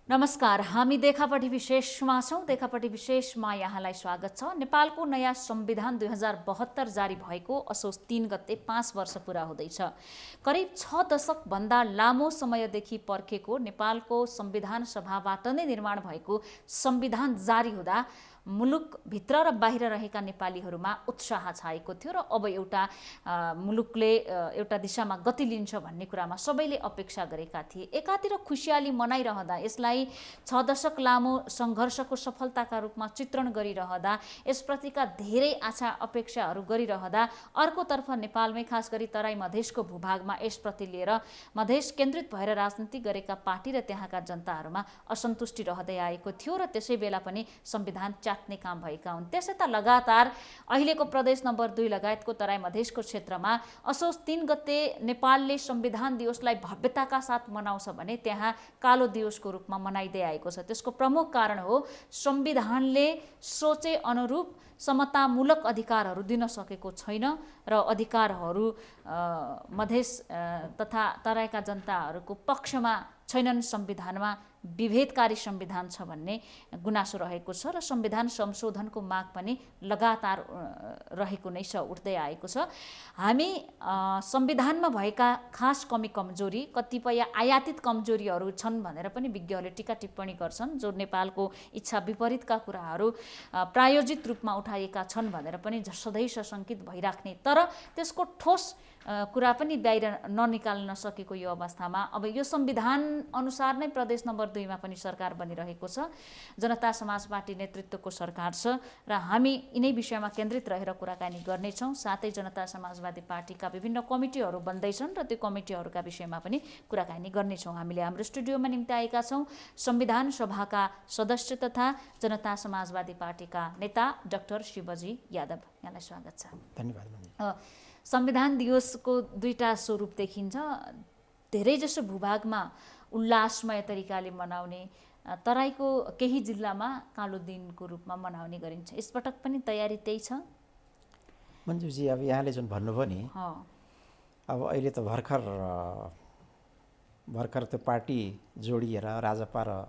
नमस्कार, हामी देखापट्टि विशेषमा छौँ। देखापट्टि विशेषमा यहाँलाई स्वागत छ। नेपालको नयाँ संविधान 2072 जारी भएको असोज 3 गते 5 वर्ष पुरा हुँदैछ। करिब 6 दशकभन्दा लामो समयदेखि पर्खेको नेपालको संविधान सभाबाट नै निर्माण भएको संविधान जारी हुँदा मुलुकभित्र र बाहिर रहेका नेपालीहरूमा उत्साह छाएको थियो र अब मुलुकले एउटा दिशामा गति लिन्छ भन्ने कुरामा सबैले अपेक्षा गरेका थिए। एकातिर खुसियाली मनाइरहँदा, यसलाई 6 दशक लामो सङ्घर्षको सफलताका रूपमा चित्रण गरिरहँदा, यसप्रतिका धेरै आशा अपेक्षाहरू गरिरहँदा, अर्कोतर्फ नेपालमै खास गरी तराई मधेसको भूभागमा यसप्रति लिएर मधेस केन्द्रित भएर राजनीति गरेका पार्टी र त्यहाँका जनताहरूमा असन्तुष्टि रहँदै आएको थियो र त्यसै बेला पनि संविधान च्यात्ने काम भएका हुन्। त्यसै त लगातार अहिलेको प्रदेश नम्बर 2 लगायतको तराई मधेसको क्षेत्रमा असोज 3 गते नेपालले संविधान दिवसलाई भव्यताका साथ मनाउँछ भने त्यहाँ कालो दिवसको रूपमा मनाइदै आएको छ। त्यसको प्रमुख कारण हो संविधानले सोचे अनुरूप समतामूलक अधिकारहरू दिन सकेको छैन र अधिकारहरू मधेस तथा तराईका जनताहरूको पक्षमा छैनन्। संविधानमा विभेदकारी संविधान छ भन्ने गुनासो रहेको छ र संविधान संशोधनको माग पनि लगातार रहेको नै छ, उठ्दै आएको छ। हामी संविधानमा भएका खास कमी कमजोरी, कतिपय आयातित कमजोरीहरू छन् भनेर पनि विज्ञहरूले टीका टिप्पणी गर्छन्, जो नेपालको इच्छा विपरीतका कुराहरू प्रायोजित रूपमा उठाइएका छन् भनेर पनि सधैँ सशङ्कित भइराख्ने, तर त्यसको ठोस कुरा पनि बाहिर ननिकाल्न सकेको यो अवस्थामा अब यो संविधान अनुसार नै प्रदेश नम्बर 2 मा पनि सरकार बनिरहेको छ। जनता समाज पार्टी नेतृत्वको सरकार छ र हामी यिनै विषयमा केन्द्रित रहेर कुराकानी गर्नेछौँ। साथै जनता समाजवादी पार्टीका विभिन्न कमिटीहरू बन्दैछन् र त्यो कमिटीहरूका विषयमा पनि कुराकानी गर्नेछौँ। हामीले हाम्रो स्टुडियोमा निम्ति आएका छौँ संविधान सभाका सदस्य तथा जनता समाजवादी पार्टीका नेता डाक्टर शिवजी यादव। यहाँलाई स्वागत छ। धन्यवाद। संविधान दिवसको दुईटा स्वरूप देखिन्छ। धेरैजसो भूभागमा उल्लासमय तरिकाले मनाउने, तराईको केही जिल्लामा कालो दिनको रूपमा मनाउने गरिन्छ। यसपटक पनि तयारी त्यही छ? मन्जुजी, अब यहाँले जुन भन्नुभयो नि, अब अहिले त भर्खर त्यो पार्टी जोडिएर राजपा र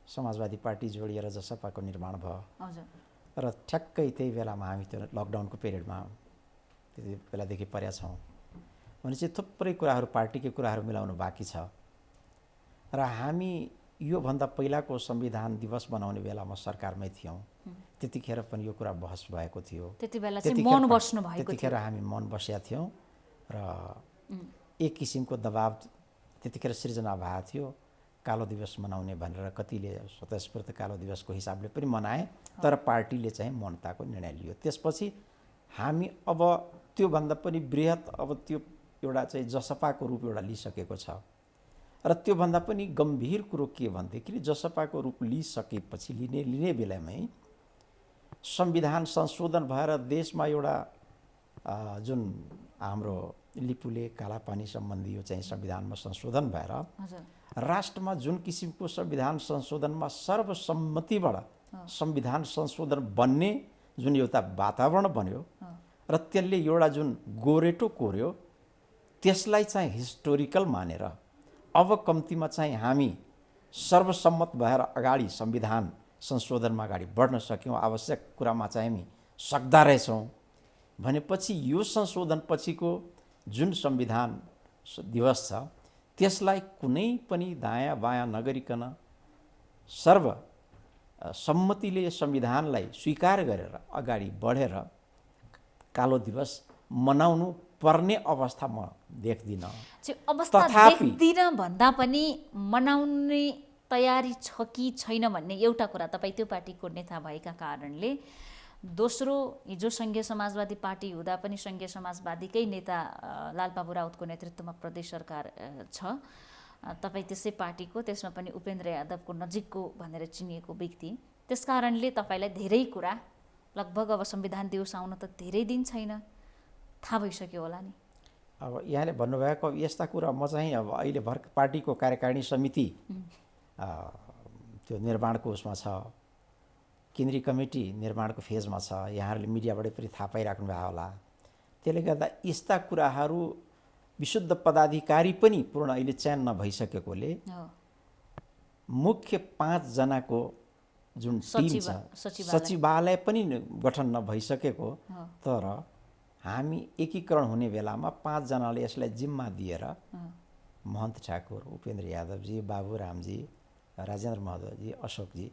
समाजवादी पार्टी जोडिएर जसपाको निर्माण भयो। हजुर। र ठ्याक्कै त्यही बेलामा हामी त्यो लकडाउनको पिरियडमा त्यति बेलादेखि परेका छौँ। भनेपछि थुप्रै कुराहरू, पार्टीकै कुराहरू मिलाउनु बाँकी छ र हामी योभन्दा पहिलाको संविधान दिवस बनाउने बेलामा सरकारमै थियौँ। त्यतिखेर पनि यो कुरा बहस भएको थियो। त्यतिखेर हामी मन बसेका थियौँ र एक किसिमको दबाब त्यतिखेर सृजना भएको थियो। कालो दिवस मनाउने भनेर कतिले स्वतस्फूर्त कालो दिवसको हिसाबले पनि मनाए, तर पार्टीले चाहिँ मौनताको निर्णय लियो। त्यसपछि हामी अब त्योभन्दा पनि बृहत अब त्यो एउटा चाहिँ जसपाको रूप एउटा लिइसकेको छ र त्योभन्दा पनि गम्भीर कुरो के भनेदेखि जसपाको रूप लिइसकेपछि लिने बेलामै संविधान संशोधन भएर देशमा एउटा जुन हाम्रो लिपुले कालापानी सम्बन्धी यो चाहिँ संविधानमा संशोधन भएर राष्ट्रमा जुन किसिमको संविधान संशोधनमा सर्वसम्मतिबाट संविधान संशोधन बन्ने जुन एउटा वातावरण बन्यो र त्यसले एउटा जुन गोरेटो कोर्यो, त्यसलाई चाहिँ हिस्टोरिकल मानेर अब कम्तीमा चाहिँ हामी सर्वसम्मत भएर अगाडि संविधान संशोधनमा अगाडि बढ्न सक्यौँ, आवश्यक कुरामा चाहिँ हामी सक्दा रहेछौँ भनेपछि यो संशोधन पछिको जुन संविधान दिवस छ त्यसलाई कुनै पनि दायाँ बायाँ नगरिकन सर्वसम्मतिले संविधानलाई स्वीकार गरेर अगाडि बढेर कालो दिवस मनाउनु पर्ने अवस्था म देख्दिनँ। देख्दिनँ भन्दा पनि मनाउने तयारी छ कि छैन भन्ने एउटा कुरा तपाईँ त्यो पार्टीको नेता भएका कारणले। दोस्रो, हिजो सङ्घीय समाजवादी पार्टी हुँदा पनि सङ्घीय समाजवादीकै नेता लालबाबु राउतको नेतृत्वमा प्रदेश सरकार छ। तपाईँ त्यसै पार्टीको, त्यसमा पनि उपेन्द्र यादवको नजिकको भनेर चिनिएको व्यक्ति। त्यस कारणले तपाईँलाई धेरै कुरा, लगभग अब संविधान दिवस आउन त धेरै दिन छैन, थाहा भइसक्यो होला नि। अब यहाँले भन्नुभएको यस्ता कुरा म चाहिँ अब अहिले भर्खर पार्टीको कार्यकारिणी समिति त्यो निर्माणको उसमा छ, केन्द्रीय कमिटी निर्माणको फेजमा छ। यहाँहरूले मिडियाबाट पनि थाहा पाइराख्नु भएको होला। त्यसले गर्दा यस्ता कुराहरू विशुद्ध पदाधिकारी पनि पूर्ण अहिले चयन नभइसकेकोले मुख्य 5 जनाको जुन टिम छ सचिवालय पनि गठन नभइसकेको, तर हामी एकीकरण हुने बेलामा 5 जनाले यसलाई जिम्मा दिएर महन्त ठाकुर, उपेन्द्र यादवजी, बाबु रामजी, राजेन्द्र महतोजी, अशोकजी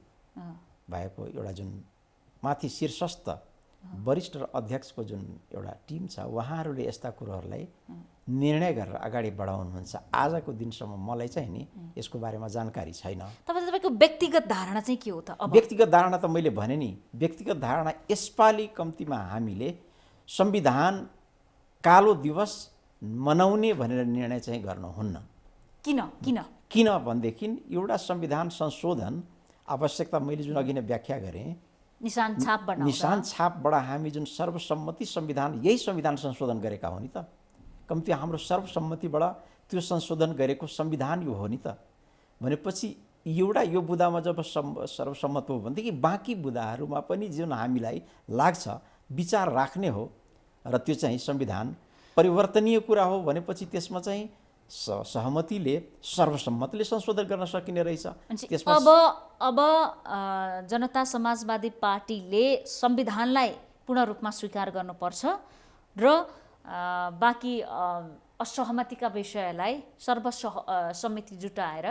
भएको एउटा जुन माथि शीर्षस्थ वरिष्ठ र अध्यक्षको जुन एउटा टिम छ, उहाँहरूले यस्ता कुरोहरूलाई निर्णय गरेर अगाडि बढाउनुहुन्छ। आजको दिनसम्म मलाई चाहिँ नि यसको बारेमा जानकारी छैन। तपाईँको व्यक्तिगत धारणा चाहिँ के हो त? अब व्यक्तिगत धारणा त मैले भने नि, व्यक्तिगत धारणा यसपालि कम्तीमा हामीले संविधान कालो दिवस मनाउने भनेर निर्णय चाहिँ गर्नुहुन्न। किन भनेदेखि एउटा संविधान संशोधन आवश्यकता मैले जुन अघि नै व्याख्या गरेँ, निशान छापबाट हामी जुन सर्वसम्मति संविधान, यही संविधान संशोधन गरेका हो नि त। कम्ती हाम्रो सर्वसम्मतिबाट त्यो संशोधन गरेको संविधान यो हो नि त। भनेपछि एउटा यो बुदामा जब सर्वसम्मत हो भनेदेखि बाँकी बुदाहरूमा पनि जुन हामीलाई लाग्छ विचार राख्ने हो र त्यो चाहिँ संविधान परिवर्तनीय कुरा हो भनेपछि त्यसमा चाहिँ सहमतिले सर्वसम्मतले संशोधन गर्न सकिने रहेछ। अब जनता समाजवादी पार्टीले संविधानलाई पूर्ण रूपमा स्वीकार गर्नुपर्छ र बाँकी असहमतिका विषयलाई सर्वसम्मति जुटाएर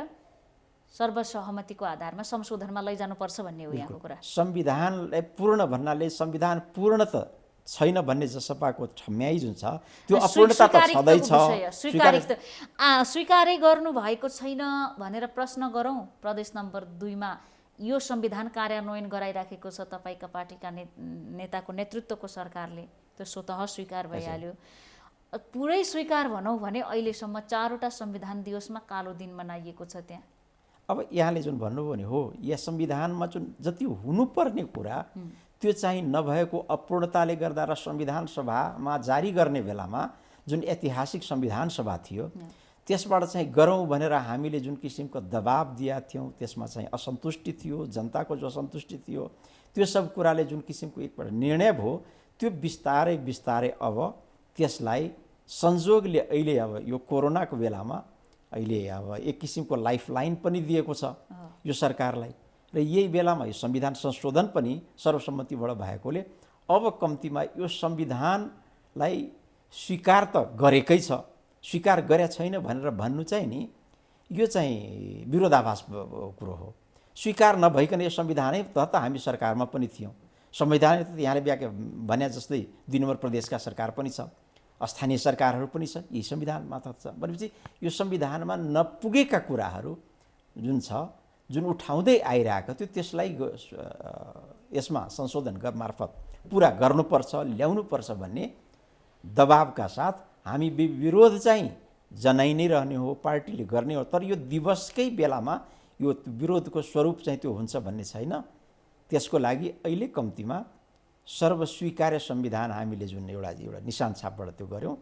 सर्वसहमतिको आधारमा संशोधनमा लैजानुपर्छ भन्ने हो यहाँको कुरा। संविधानलाई पूर्ण भन्नाले संविधान पूर्ण त छैन भन्ने जसपाको ठम्याइ जुन छ त्यो अपूर्णता त छँदैछ। स्वीकारै गर्नु भएको छैन भनेर प्रश्न गरौँ। प्रदेश नम्बर 2 मा यो संविधान कार्यान्वयन गराइराखेको छ तपाईँका पार्टीका नेताको नेतृत्वको सरकारले, त्यो स्वतः स्वीकार भइहाल्यो। पुरै स्वीकार भनौँ भने अहिलेसम्म 4वटा संविधान दिवसमा कालो दिन मनाइएको छ त्यहाँ। अब यहाँले जुन भन्नुभयो नि हो, यहाँ संविधानमा जुन जति हुनुपर्ने कुरा त्यो चाहिँ नभएको अपूर्णताले गर्दा र संविधान सभामा जारी गर्ने बेलामा जुन ऐतिहासिक संविधान सभा थियो त्यसबाट चाहिँ गरौँ भनेर हामीले जुन किसिमको दबाब दिएका थियौँ, त्यसमा चाहिँ असन्तुष्टि थियो, जनताको जो असन्तुष्टि थियो, त्यो सब कुराले जुन किसिमको एकपल्ट निर्णय भयो, त्यो बिस्तारै बिस्तारै अब त्यसलाई संजोगले अहिले अब यो कोरोनाको बेलामा अहिले अब एक किसिमको लाइफलाइन पनि दिएको छ यो सरकारलाई र यही बेलामा यो संविधान संशोधन पनि सर्वसम्मतिबाट भएकोले अब कम्तीमा यो संविधानलाई स्वीकार त गरेकै छ, स्वीकार गरे छैन भनेर भन्नु चाहिँ नि यो चाहिँ विरोधाभास कुरो हो। स्वीकार नभइकन यो संविधानै त हामी सरकारमा पनि थियौँ, संविधान त यहाँले व्याख्या भने जस्तै 2 नम्बर प्रदेशका सरकार पनि छ, स्थानीय सरकारहरू पनि छ, यही संविधानमा त छ। भनेपछि यो संविधानमा नपुगेका कुराहरू जुन छ, जुन उठाउँदै आइरहेको थियो त्यसलाई यसमा संशोधन मार्फत पुरा गर्नुपर्छ, ल्याउनुपर्छ भन्ने दबावका साथ हामी विरोध चाहिँ जनाइ नै रहने हो, पार्टीले गर्ने हो। तर यो दिवसकै बेलामा यो विरोधको स्वरूप चाहिँ त्यो हुन्छ भन्ने छैन। त्यसको लागि अहिले कम्तीमा सर्वस्वीकार्य संविधान हामीले जुन एउटा निशान छापबाट त्यो गऱ्यौँ,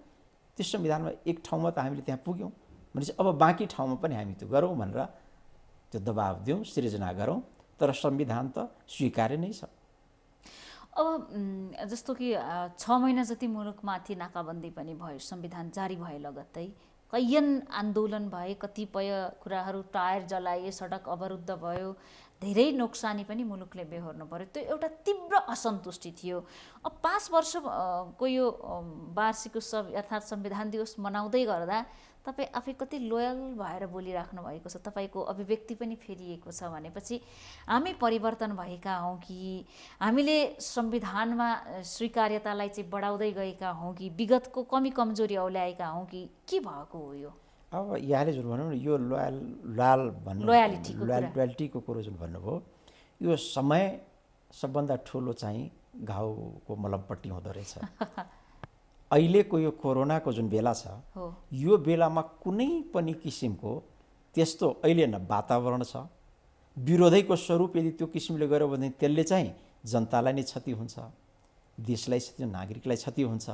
त्यो संविधानमा एक ठाउँमा त हामीले त्यहाँ पुग्यौँ भनेपछि अब बाँकी ठाउँमा पनि हामी त्यो गरौँ भनेर त्यो दबाब दिउँ, सृजना गरौँ, तर संविधान त स्वीकार्य नै छ। अब जस्तो कि 6 महिना जति मुलुकमाथि नाकाबन्दी पनि भयो, संविधान जारी भए लगत्तै कैयन आन्दोलन भए, कतिपय कुराहरू टायर जलाए, सडक अवरुद्ध भयो, धेरै नोक्सानी पनि मुलुकले बेहोर्नु पर्यो। त्यो एउटा तीव्र असन्तुष्टि थियो। अब 5 वर्षको यो वार्षिक उत्सव अर्थात् संविधान दिवस मनाउँदै गर्दा तपाईँ आफै कति लोयल भएर बोलिराख्नु भएको छ, तपाईँको अभिव्यक्ति पनि फेरिएको छ भनेपछि हामी परिवर्तन भएका हौँ कि हामीले संविधानमा स्वीकार्यतालाई चाहिँ बढाउँदै गएका हौँ कि विगतको कमी कमजोरी औल्याएका हौँ कि के भएको हो यो? अब यहाँले जुन भनौँ न यो लोयालिटीको कुरो जुन भन्नुभयो, यो समय सबभन्दा ठुलो चाहिँ घाउको मलमपट्टि हुँदो रहेछ। अहिलेको यो कोरोनाको जुन बेला छ यो बेलामा कुनै पनि किसिमको त्यस्तो अहिले न वातावरण छ, विरोधैको स्वरूप यदि त्यो किसिमले गऱ्यो भने त्यसले चाहिँ जनतालाई नै क्षति हुन्छ, देशलाई क्षति, नागरिकलाई क्षति हुन्छ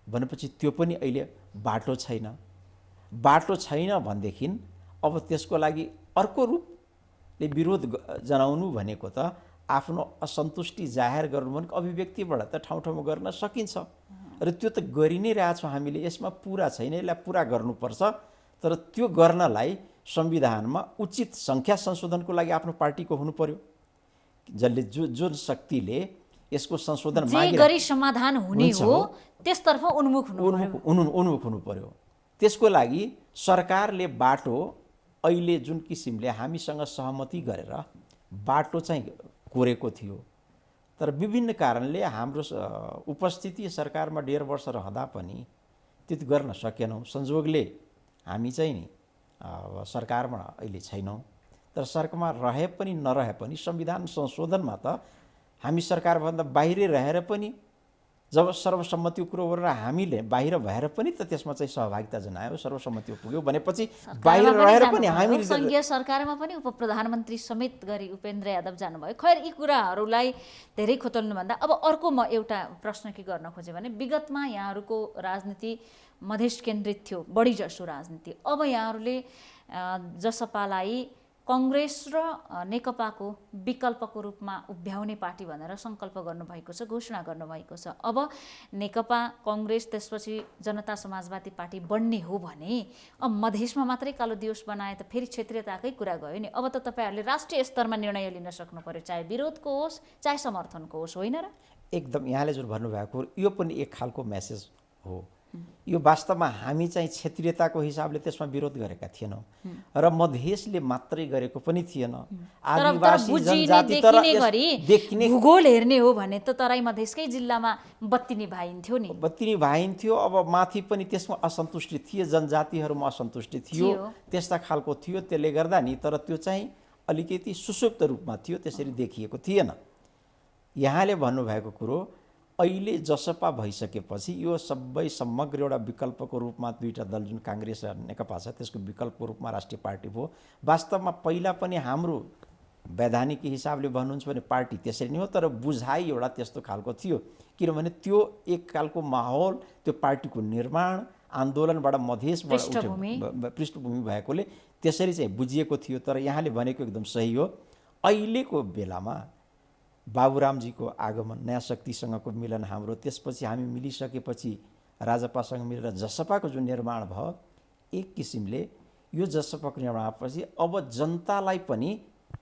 भनेपछि त्यो पनि अहिले बाटो छैन। बाटो छैन भनेदेखि अब त्यसको लागि अर्को रूपले विरोध जनाउनु भनेको त आफ्नो असन्तुष्टि जाहेर गर्नु भनेको अभिव्यक्तिबाट त ठाउँ ठाउँमा गर्न सकिन्छ र त्यो त गरि नै रहेछौँ हामीले। यसमा पुरा छैन, यसलाई पुरा गर्नुपर्छ तर त्यो गर्नलाई संविधानमा उचित सङ्ख्या संशोधनको लागि आफ्नो पार्टीको हुनु पर्यो, जसले जुन शक्तिले यसको संशोधन जे गरी समाधान हुने हो त्यसतर्फ उन्मुख हुनु पर्यो। त्यसको लागि सरकारले बाटो अहिले जुन किसिमले हामीसँग सहमति गरेर बाटो चाहिँ कोरेको थियो, तर विभिन्न कारणले हाम्रो उपस्थिति सरकारमा 1.5 वर्ष रहँदा पनि त्यति गर्न सकेनौँ। संजोगले हामी चाहिँ नि सरकारमा अहिले छैनौँ, तर सरकारमा रहे पनि नरहे पनि संविधान संशोधनमा त हामी सरकारभन्दा बाहिरै रहेर पनि जब सर्वसम्मति कुरो गरेर हामीले बाहिर भएर पनि त त्यसमा चाहिँ सहभागिता जनायो, सर्वसम्मति पुग्यो भनेपछि बाहिर रहेर पनि हामी सङ्घीय सरकारमा पनि उप प्रधानमन्त्री समेत गरी उपेन्द्र यादव जानुभयो। खैर यी कुराहरूलाई धेरै खोतल्नुभन्दा अब अर्को म एउटा प्रश्न के गर्न खोजेँ भने विगतमा यहाँहरूको राजनीति मधेस केन्द्रित थियो, बढी जसो राजनीति। अब यहाँहरूले जसपालाई कङ्ग्रेस र नेकपाको विकल्पको रूपमा उभ्याउने पार्टी भनेर सङ्कल्प गर्नुभएको छ, घोषणा गर्नुभएको छ। अब नेकपा कङ्ग्रेस त्यसपछि जनता समाजवादी पार्टी बन्ने हो भने अब मधेसमा मात्रै कालो दिवस बनाए त फेरि क्षेत्रीयताकै कुरा गयो नि। अब त तपाईँहरूले राष्ट्रिय स्तरमा निर्णय लिन सक्नु पर्यो, चाहे विरोधको होस् चाहे समर्थनको होस्, होइन र? एकदम यहाँले जुन भन्नुभएको यो पनि एक खालको मेसेज हो। यो वास्तवमा हामी चाहिँ क्षेत्रीयताको हिसाबले त्यसमा विरोध गरेका थिएनौँ र मधेसले मात्रै गरेको पनि थिएन। आदिवासी जनजाति तर देखिने भूगोल हेर्ने हो भने त तराई मधेसकै जिल्लामा बत्ती निभाइन्थ्यो नि, बत्ती निभाइन्थ्यो। अब माथि पनि त्यसमा असन्तुष्टि थिए, जनजातिहरूमा असन्तुष्टि थियो, त्यस्ता खालको थियो। त्यसले गर्दा नि तर त्यो चाहिँ अलिकति सुसुप्त रूपमा थियो, त्यसरी देखिएको थिएन। यहाँले भन्नुभएको कुरो अहिले जसपा भइसकेपछि यो सबै समग्र एउटा विकल्पको रूपमा दुईटा दल जुन काङ्ग्रेस र नेकपा छ त्यसको विकल्पको रूपमा राष्ट्रिय पार्टी भयो। वास्तवमा पहिला पनि हाम्रो वैधानिक हिसाबले भन्नुहुन्छ भने पार्टी त्यसरी नै हो, तर बुझाइ एउटा त्यस्तो खालको थियो, किनभने त्यो एक खालको माहौल, त्यो पार्टीको निर्माण आन्दोलनबाट मधेसबाट पृष्ठभूमि भएकोले त्यसरी चाहिँ बुझिएको थियो। तर यहाँले भनेको एकदम सही हो। अहिलेको बेलामा बाबुरामजीको आगमन, नयाँ शक्तिसँगको मिलन हाम्रो, त्यसपछि हामी मिलिसकेपछि राजपासँग मिलेर जसपाको जुन निर्माण भयो, एक किसिमले यो जसपाको निर्माणपछि अब जनतालाई पनि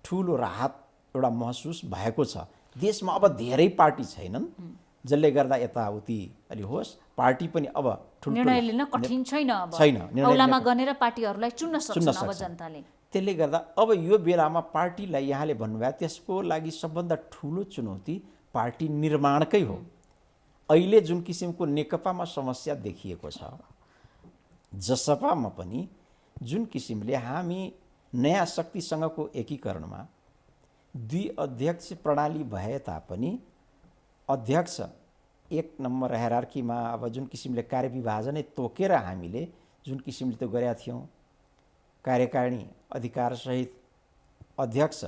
ठुलो राहत एउटा महसुस भएको छ। देशमा अब धेरै पार्टी छैनन्, जसले गर्दा यताउति अलि होस्, पार्टी पनि अब निर्णय लिन कठिन छैन, औलामा गनेर पार्टीहरूलाई चुन्न सक्छन् अब जनताले। त्यसले गर्दा अब यो बेलामा पार्टीलाई यहाँले भन्नुभयो त्यसको लागि सबभन्दा ठुलो चुनौती पार्टी निर्माणकै हो। अहिले जुन किसिमको नेकपामा समस्या देखिएको छ, जसपामा पनि जुन किसिमले हामी नयाँ शक्तिसँगको एकीकरणमा दुई अध्यक्ष प्रणाली भए तापनि अध्यक्ष एक नम्बर हेरार्कीमा अब जुन किसिमले कार्यविभाजनै तोकेर हामीले जुन किसिमले त्यो गरेका थियौँ, कार्यकारिणी अधिकारसहित अध्यक्ष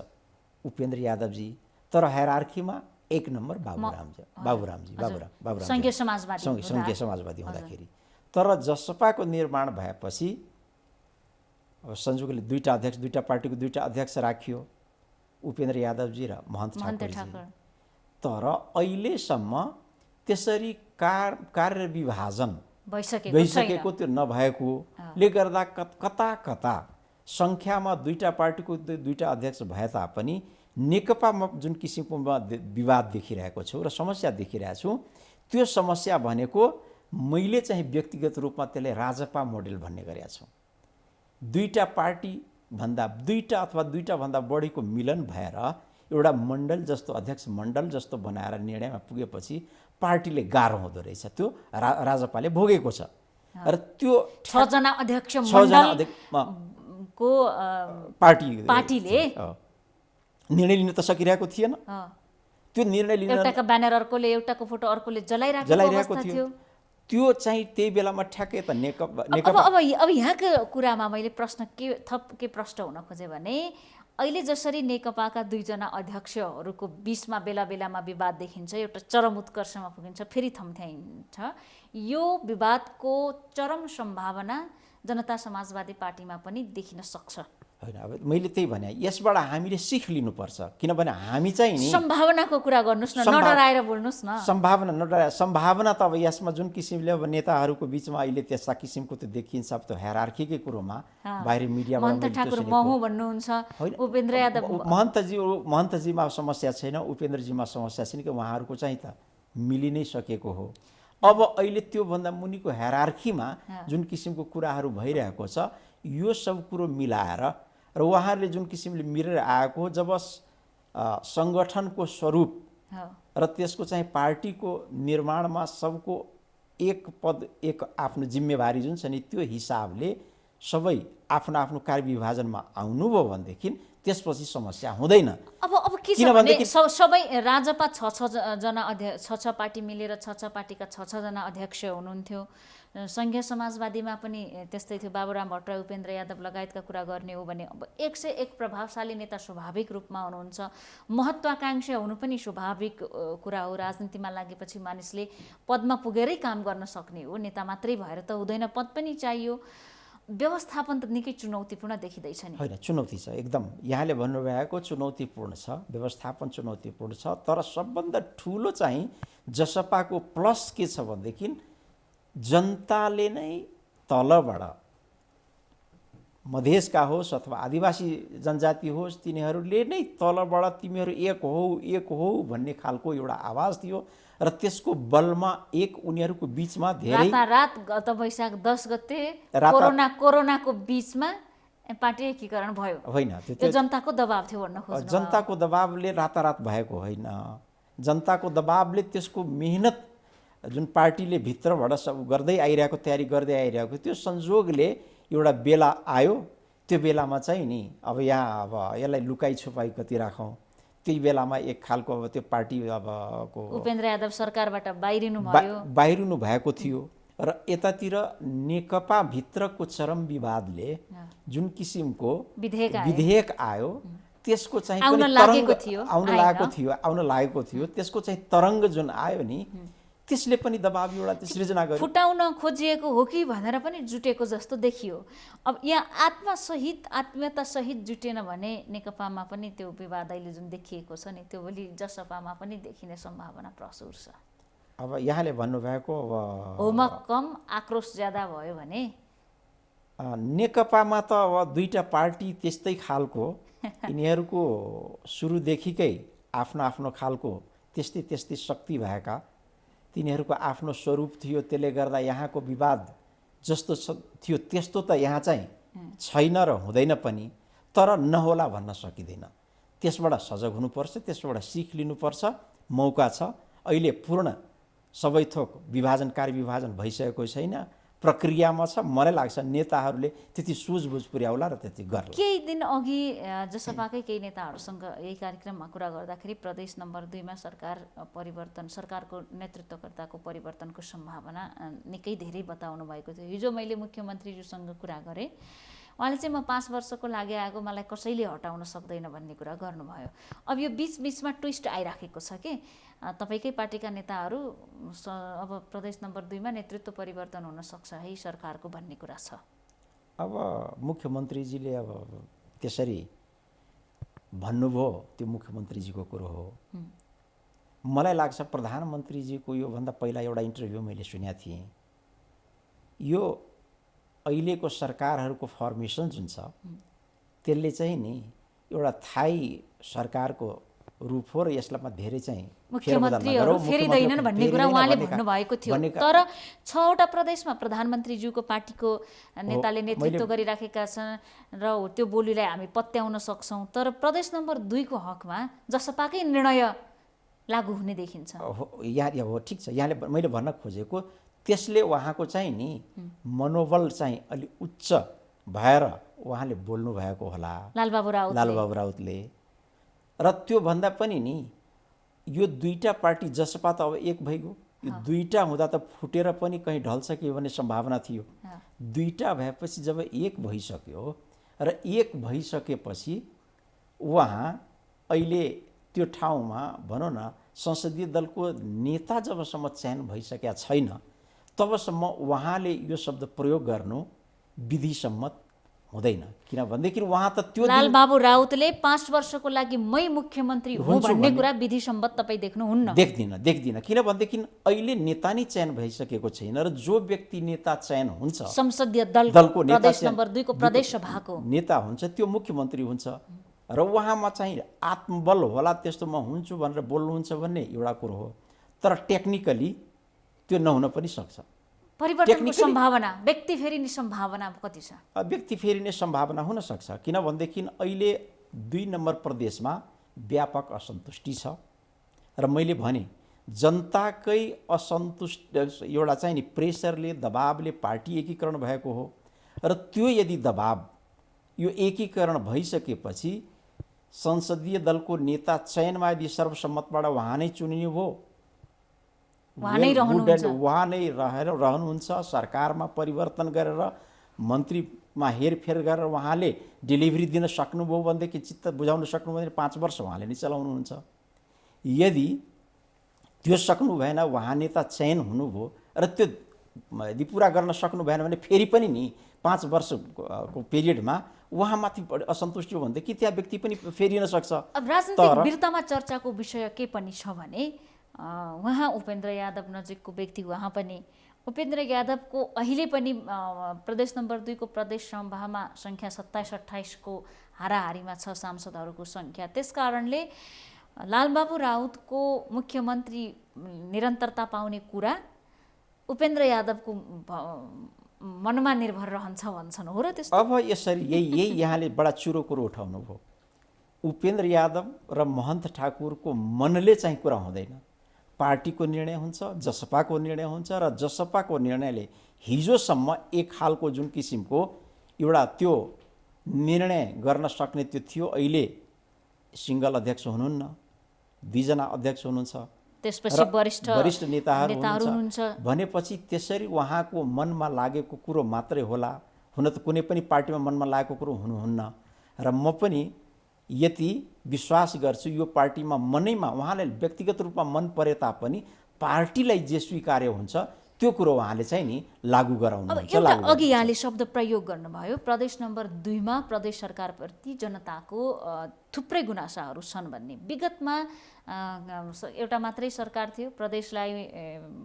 उपेन्द्र यादवजी, तर हेरार्कीमा एक नम्बर बाबुरामजी सङ्घीय समाजवादी हुँदाखेरि। तर जसपाको निर्माण भएपछि अब संजोगले दुईटा अध्यक्ष, दुईटा पार्टीको दुईटा अध्यक्ष राखियो, उपेन्द्र यादवजी र महन्त ठाकुरजी। तर अहिलेसम्म त्यसरी कार्य विभाजन भइसकेको त्यो नभएकोले गर्दा कता कता सङ्ख्यामा दुईटा पार्टीको दुईटा अध्यक्ष भए तापनि नेकपामा जुन किसिमको विवाद देखिरहेको छु र समस्या देखिरहेको छु, त्यो समस्या भनेको मैले चाहिँ व्यक्तिगत रूपमा त्यसलाई राजपा मोडेल भन्ने गरेका छु। दुईटा पार्टी भन्दा दुईटा अथवा दुईटा भन्दा बढीको मिलन भएर एउटा मण्डल जस्तो, अध्यक्ष मण्डल जस्तो बनाएर निर्णयमा पुगेपछि पार्टीले गाह्रो हुँदो रहेछ। त्यो राजपाले भोगेको छ र त्यो 6 जना अध्यक्ष मण्डलको पार्टीले निर्णय लिन त सकिरहेको थिएन। त्यो निर्णय लिन एउटाको ब्यानर अर्कोले, एउटाको फोटो अर्कोले जलाइरहेको थियो। त्यो चाहिँ त्यही बेलामा ठ्याक्कै त नेकपा अब यहाँको कुरामा मैले थप के प्रश्न हुन खोजेँ भने अहिले जसरी नेकपाका 2 जना अध्यक्षहरूको बीचमा बेला बेलामा विवाद देखिन्छ, एउटा चरम उत्कर्षमा पुगिन्छ, फेरि थम्थ्याइन्छ, यो विवादको चरम सम्भावना जनता समाजवादी पार्टीमा पनि देखिन सक्छ। होइन अब मैले त्यही भने यसबाट हामीले सिख लिनुपर्छ किनभने हामी चाहिँ नि सम्भावनाको कुरा गर्नुस् न नडराएर बोल्नुस् न सम्भावना नडरा सम्भावना त अब यसमा जुन किसिमले अब नेताहरूको बिचमा अहिले त्यस्ता किसिमको त देखिन्छ अब त्यो हेरार्कीकै कुरोमा बाहिर मिडियामा महन्त ठाकुर महु भन्नुहुन्छ उपेन्द्र यादव महन्तजीमा समस्या छैन उपेन्द्रजीमा समस्या छैन कि उहाँहरूको चाहिँ त मिलि नै सकेको हो अब अहिले त्योभन्दा मुनिको हेरार्कीमा जुन किसिमको कुराहरू भइरहेको छ यो सब कुरो मिलाएर र उहाँहरूले जुन किसिमले मिलेर आएको हो जब सङ्गठनको स्वरूप र त्यसको चाहिँ पार्टीको निर्माणमा सबको एक पद एक आफ्नो जिम्मेवारी जुन छ नि त्यो हिसाबले सबै आफ्नो आफ्नो कार्यविभाजनमा आउनुभयो भनेदेखि त्यसपछि समस्या हुँदैन। अब के छ भने सबै राजपा छ पार्टी मिलेर छ पार्टीका छ जना अध्यक्ष हुनुहुन्थ्यो। सङ्घीय समाजवादीमा पनि त्यस्तै थियो, बाबुराम भट्टराई उपेन्द्र यादव लगायतका कुरा गर्ने हो भने अब 101 प्रभावशाली नेता स्वाभाविक रूपमा हुनुहुन्छ। महत्त्वाकांक्षी हुनु पनि स्वाभाविक कुरा हो। राजनीतिमा लागेपछि मानिसले पदमा पुगेरै काम गर्न सक्ने हो, नेता मात्रै भएर त हुँदैन, पद पनि चाहियो। व्यवस्थापन त निकै चुनौतीपूर्ण देखिँदैछ नि। होइन, चुनौती छ एकदम, यहाँले भन्नुभएको चुनौतीपूर्ण छ, व्यवस्थापन चुनौतीपूर्ण छ। तर सबभन्दा ठुलो चाहिँ जसपाको प्लस के छ भनेदेखि जनताले नै तलबाट मधेसका होस् अथवा आदिवासी जनजाति होस् तिनीहरूले नै तलबाट तिमीहरू एक हो भन्ने खालको एउटा आवाज थियो र त्यसको बलमा एक उनीहरूको बिचमा धेरै रात गत वैशाख 10 गते कोरोनाको बिचमा पार्टी एकीकरण भयो। होइन, त्यो जनताको दबाब थियो भन्न खोज्नु। जनताको दबाबले रातारात भएको होइन, जनताको दबाबले त्यसको मेहनत जुन पार्टीले भित्रबाट सब गर्दै आइरहेको तयारी गर्दै आइरहेको त्यो संजोगले एउटा बेला आयो। त्यो बेलामा चाहिँ नि अब यहाँ अब यसलाई लुकाइ छुपाइ कति राखौँ, त्यही बेलामा एक खालको अब त्यो पार्टी अब उपेन्द्र यादव सरकारबाट बाहिरिनु भएको थियो र यतातिर नेकपा भित्रको चरम विवादले जुन किसिमको विधेयक आयो त्यसको चाहिँ आउन लागेको थियो त्यसको चाहिँ तरङ्ग जुन आयो नि त्यसले पनि दबाब एउटा सृजना गर्यो। फुटाउन खोजिएको हो कि भनेर पनि जुटेको जस्तो देखियो। अब यहाँ आत्मीयता सहित जुटेन भने नेकपामा पनि त्यो विवाद अहिले जुन देखिएको छ नि त्यो भोलि जसपामा पनि देखिने सम्भावना प्रचुर छ। अब यहाँले भन्नुभएको अब होमक कम आक्रोश ज्यादा भयो भने नेकपामा त अब दुईटा पार्टी त्यस्तै खालको यिनीहरूको सुरुदेखिकै आफ्नो आफ्नो खालको त्यस्तै शक्ति भएका, तिनीहरूको आफ्नो स्वरूप थियो। त्यसले गर्दा यहाँको विवाद जस्तो थियो त्यस्तो त यहाँ चाहिँ छैन र हुँदैन पनि, तर नहोला भन्न सकिँदैन। त्यसबाट सजग हुनुपर्छ, त्यसबाट सिख लिनुपर्छ। मौका छ, अहिले पूर्ण सबै थोक कार्यविभाजन भइसकेको छैन, प्रक्रियामा छ। मलाई लाग्छ नेताहरूले त्यति सुझबुझ पुर्याउला र त्यति गर्ला। केही दिन अघि जसपाकै केही नेताहरूसँग यही कार्यक्रममा कुरा गर्दाखेरि प्रदेश नम्बर 2 मा सरकारको नेतृत्वकर्ताको परिवर्तनको सम्भावना निकै धेरै बताउनु भएको थियो। हिजो मैले मुख्यमन्त्रीज्यूसँग कुरा गरेँ, उहाँले चाहिँ म 5 वर्षको लागि आएको, मलाई कसैले हटाउन सक्दैन भन्ने कुरा गर्नुभयो। अब यो बिचबिचमा ट्विस्ट आइराखेको छ कि तपाईँकै पार्टीका नेताहरू अब प्रदेश नम्बर 2 मा नेतृत्व परिवर्तन हुन सक्छ है सरकारको भन्ने कुरा छ। अब मुख्यमन्त्रीजीले अब त्यसरी भन्नुभयो, त्यो मुख्यमन्त्रीजीको कुरो हो। मलाई लाग्छ प्रधानमन्त्रीजीको योभन्दा पहिला एउटा इन्टरभ्यू मैले सुनेको थिएँ। यो अहिलेको सरकारहरूको फर्मेसन जुन छ त्यसले चाहिँ नि एउटा थाई सरकारको रूप हो र यसलाई धेरै चाहिँ मुख्यमन्त्रीहरू फेरिँदैनन् भन्ने कुरा उहाँले भन्नुभएको थियो। तर 6वटा प्रदेशमा प्रधानमन्त्रीज्यूको पार्टीको नेताले नेतृत्व गरिराखेका छन् र त्यो बोलीलाई हामी पत्याउन सक्छौँ। तर प्रदेश नम्बर 2 को हकमा जसपाकै निर्णय लागू हुने देखिन्छ। यहाँ हो, ठिक छ, यहाँले मैले भन्न खोजेको त्यसले उहाँको चाहिँ नि मनोबल चाहिँ अलि उच्च भएर उहाँले बोल्नु भएको होला लालबाबु राउतले। र त्यो भन्दा पनि नि यो दुईटा पार्टी जसपा त अब एक भइगयो, यो दुईटा हुँदा त फुटेर पनि कहीँ ढल्छ कि भन्ने सम्भावना थियो। दुईटा भएपछि जब एक भइसक्यो र एक भइसकेपछि उहाँ अहिले त्यो ठाउँमा भनौँ न संसदीय दलको नेता जबसम्म चयन भइसकेका छैन तबसम्म उहाँले यो शब्द प्रयोग गर्नु विधिसम्मत हुँदैन, किनभनेदेखि उहाँ त त्यो लालबाबु राउतले 5 वर्षको लागि मै मुख्यमन्त्री हो हुन्छु भन्ने भन्ने- कुरा विधिसम्मत तपाईँ देख्नुहुन्न। देख्दिनँ किनभनेदेखि अहिले नेता नै चयन भइसकेको छैन र जो व्यक्ति नेता चयन हुन्छ, संसदीय दलको दलको नेता प्रदेश चयन- नम्बर 2 को प्रदेश सभाको नेता हुन्छ त्यो मुख्यमन्त्री हुन्छ र उहाँमा चाहिँ आत्मबल होला त्यस्तो म हुन्छु भनेर बोल्नुहुन्छ भन्ने एउटा कुरो हो, तर टेक्निकली त्यो नहुन पनि सक्छ। परिवर्तनको सम्भावना, व्यक्ति फेरिने सम्भावना कति छ? व्यक्ति फेरिने सम्भावना हुन सक्छ, किनभनेदेखि अहिले 2 नम्बर प्रदेशमा व्यापक असन्तुष्टि छ र मैले भने जनताकै असन्तुष्ट एउटा चाहिँ नि प्रेसरले, दबावले पार्टी एकीकरण भएको हो र त्यो यदि दबाव यो एकीकरण भइसकेपछि संसदीय दलको नेता चयनमा यदि सर्वसम्मतबाट उहाँ नै चुनिने भयो, उहाँ नै रहनुहुन्छ, उहाँ नै रहनुहुन्छ, सरकारमा परिवर्तन गरेर मन्त्रीमा हेरफेर गरेर उहाँले डेलिभरी दिन सक्नुभयो भनेदेखि, चित्त बुझाउन सक्नुभयो भने 5 वर्ष उहाँले नै चलाउनुहुन्छ। यदि त्यो सक्नु भएन, उहाँ नेता चयन हुनुभयो र त्यो यदि पुरा गर्न सक्नु भएन भने फेरि पनि नि 5 वर्षको पिरियडमा उहाँमाथि असन्तुष्टि हो भनेदेखि त्यहाँ व्यक्ति पनि फेरिन सक्छ। अब राजनीतिक वीरतामा चर्चाको विषय के पनि छ भने उहाँ उपेन्द्र यादव नजिकको व्यक्ति, उहाँ पनि उपेन्द्र यादवको अहिले पनि प्रदेश नम्बर 2 को प्रदेश सभामा सङ्ख्या 27-28 को हाराहारीमा छ सांसदहरूको सङ्ख्या। त्यस कारणले लालबाबु राउतको मुख्यमन्त्री निरन्तरता पाउने कुरा उपेन्द्र यादवको मनमा निर्भर रहन्छ भन्छन्, हो र त्यस्तो? अब यसरी यही यहाँले बडा चुरो कुरो उठाउनु भयो। उपेन्द्र यादव र महन्त ठाकुरको मनले चाहिँ कुरा हुँदैन, पार्टीको निर्णय हुन्छ, जसपाको निर्णय हुन्छ र जसपाको निर्णयले हिजोसम्म एक खालको जुन किसिमको एउटा त्यो निर्णय गर्न सक्ने त्यो थियो, अहिले सिङ्गल अध्यक्ष हुनुहुन्न, 2 जना अध्यक्ष हुनुहुन्छ, त्यसपछि वरिष्ठ नेताहरू हुनुहुन्छ भनेपछि त्यसरी उहाँको मनमा लागेको कुरो मात्रै होला, हुन त कुनै पनि पार्टीमा मनमा लागेको कुरो हुनुहुन्न। र म पनि यति विश्वास गर्छु यो पार्टीमा मनैमा उहाँले व्यक्तिगत रूपमा मन परे तापनि पार्टीलाई जे स्वीकार्य हुन्छ त्यो कुरो उहाँले चाहिँ नि लागू गराउनुहुन्छ। अघि यहाँले शब्द प्रयोग गर्नुभयो, प्रदेश नम्बर 2 मा प्रदेश सरकारप्रति जनताको थुप्रै गुनासाहरू छन् भन्ने। विगतमा एउटा मात्रै सरकार थियो, प्रदेशलाई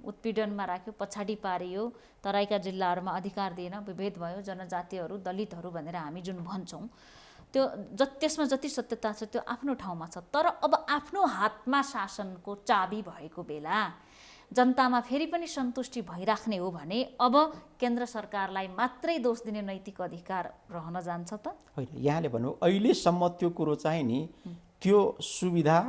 उत्पीडनमा राख्यो, पछाडि पारियो, तराईका जिल्लाहरूमा अधिकार दिएन, विभेद भयो, जनजातिहरू, दलितहरू भनेर हामी जुन भन्छौँ त्यो त्यसमा जति सत्यता छ त्यो आफ्नो ठाउँमा छ। तर अब आफ्नो हातमा शासनको चाबी भएको बेला जनतामा फेरि पनि सन्तुष्टि भइराख्ने हो भने अब केन्द्र सरकारलाई मात्रै दोष दिने नैतिक अधिकार रहन जान्छ त? होइन, यहाँले भन्नु अहिलेसम्म त्यो कुरो चाहिँ नि त्यो सुविधा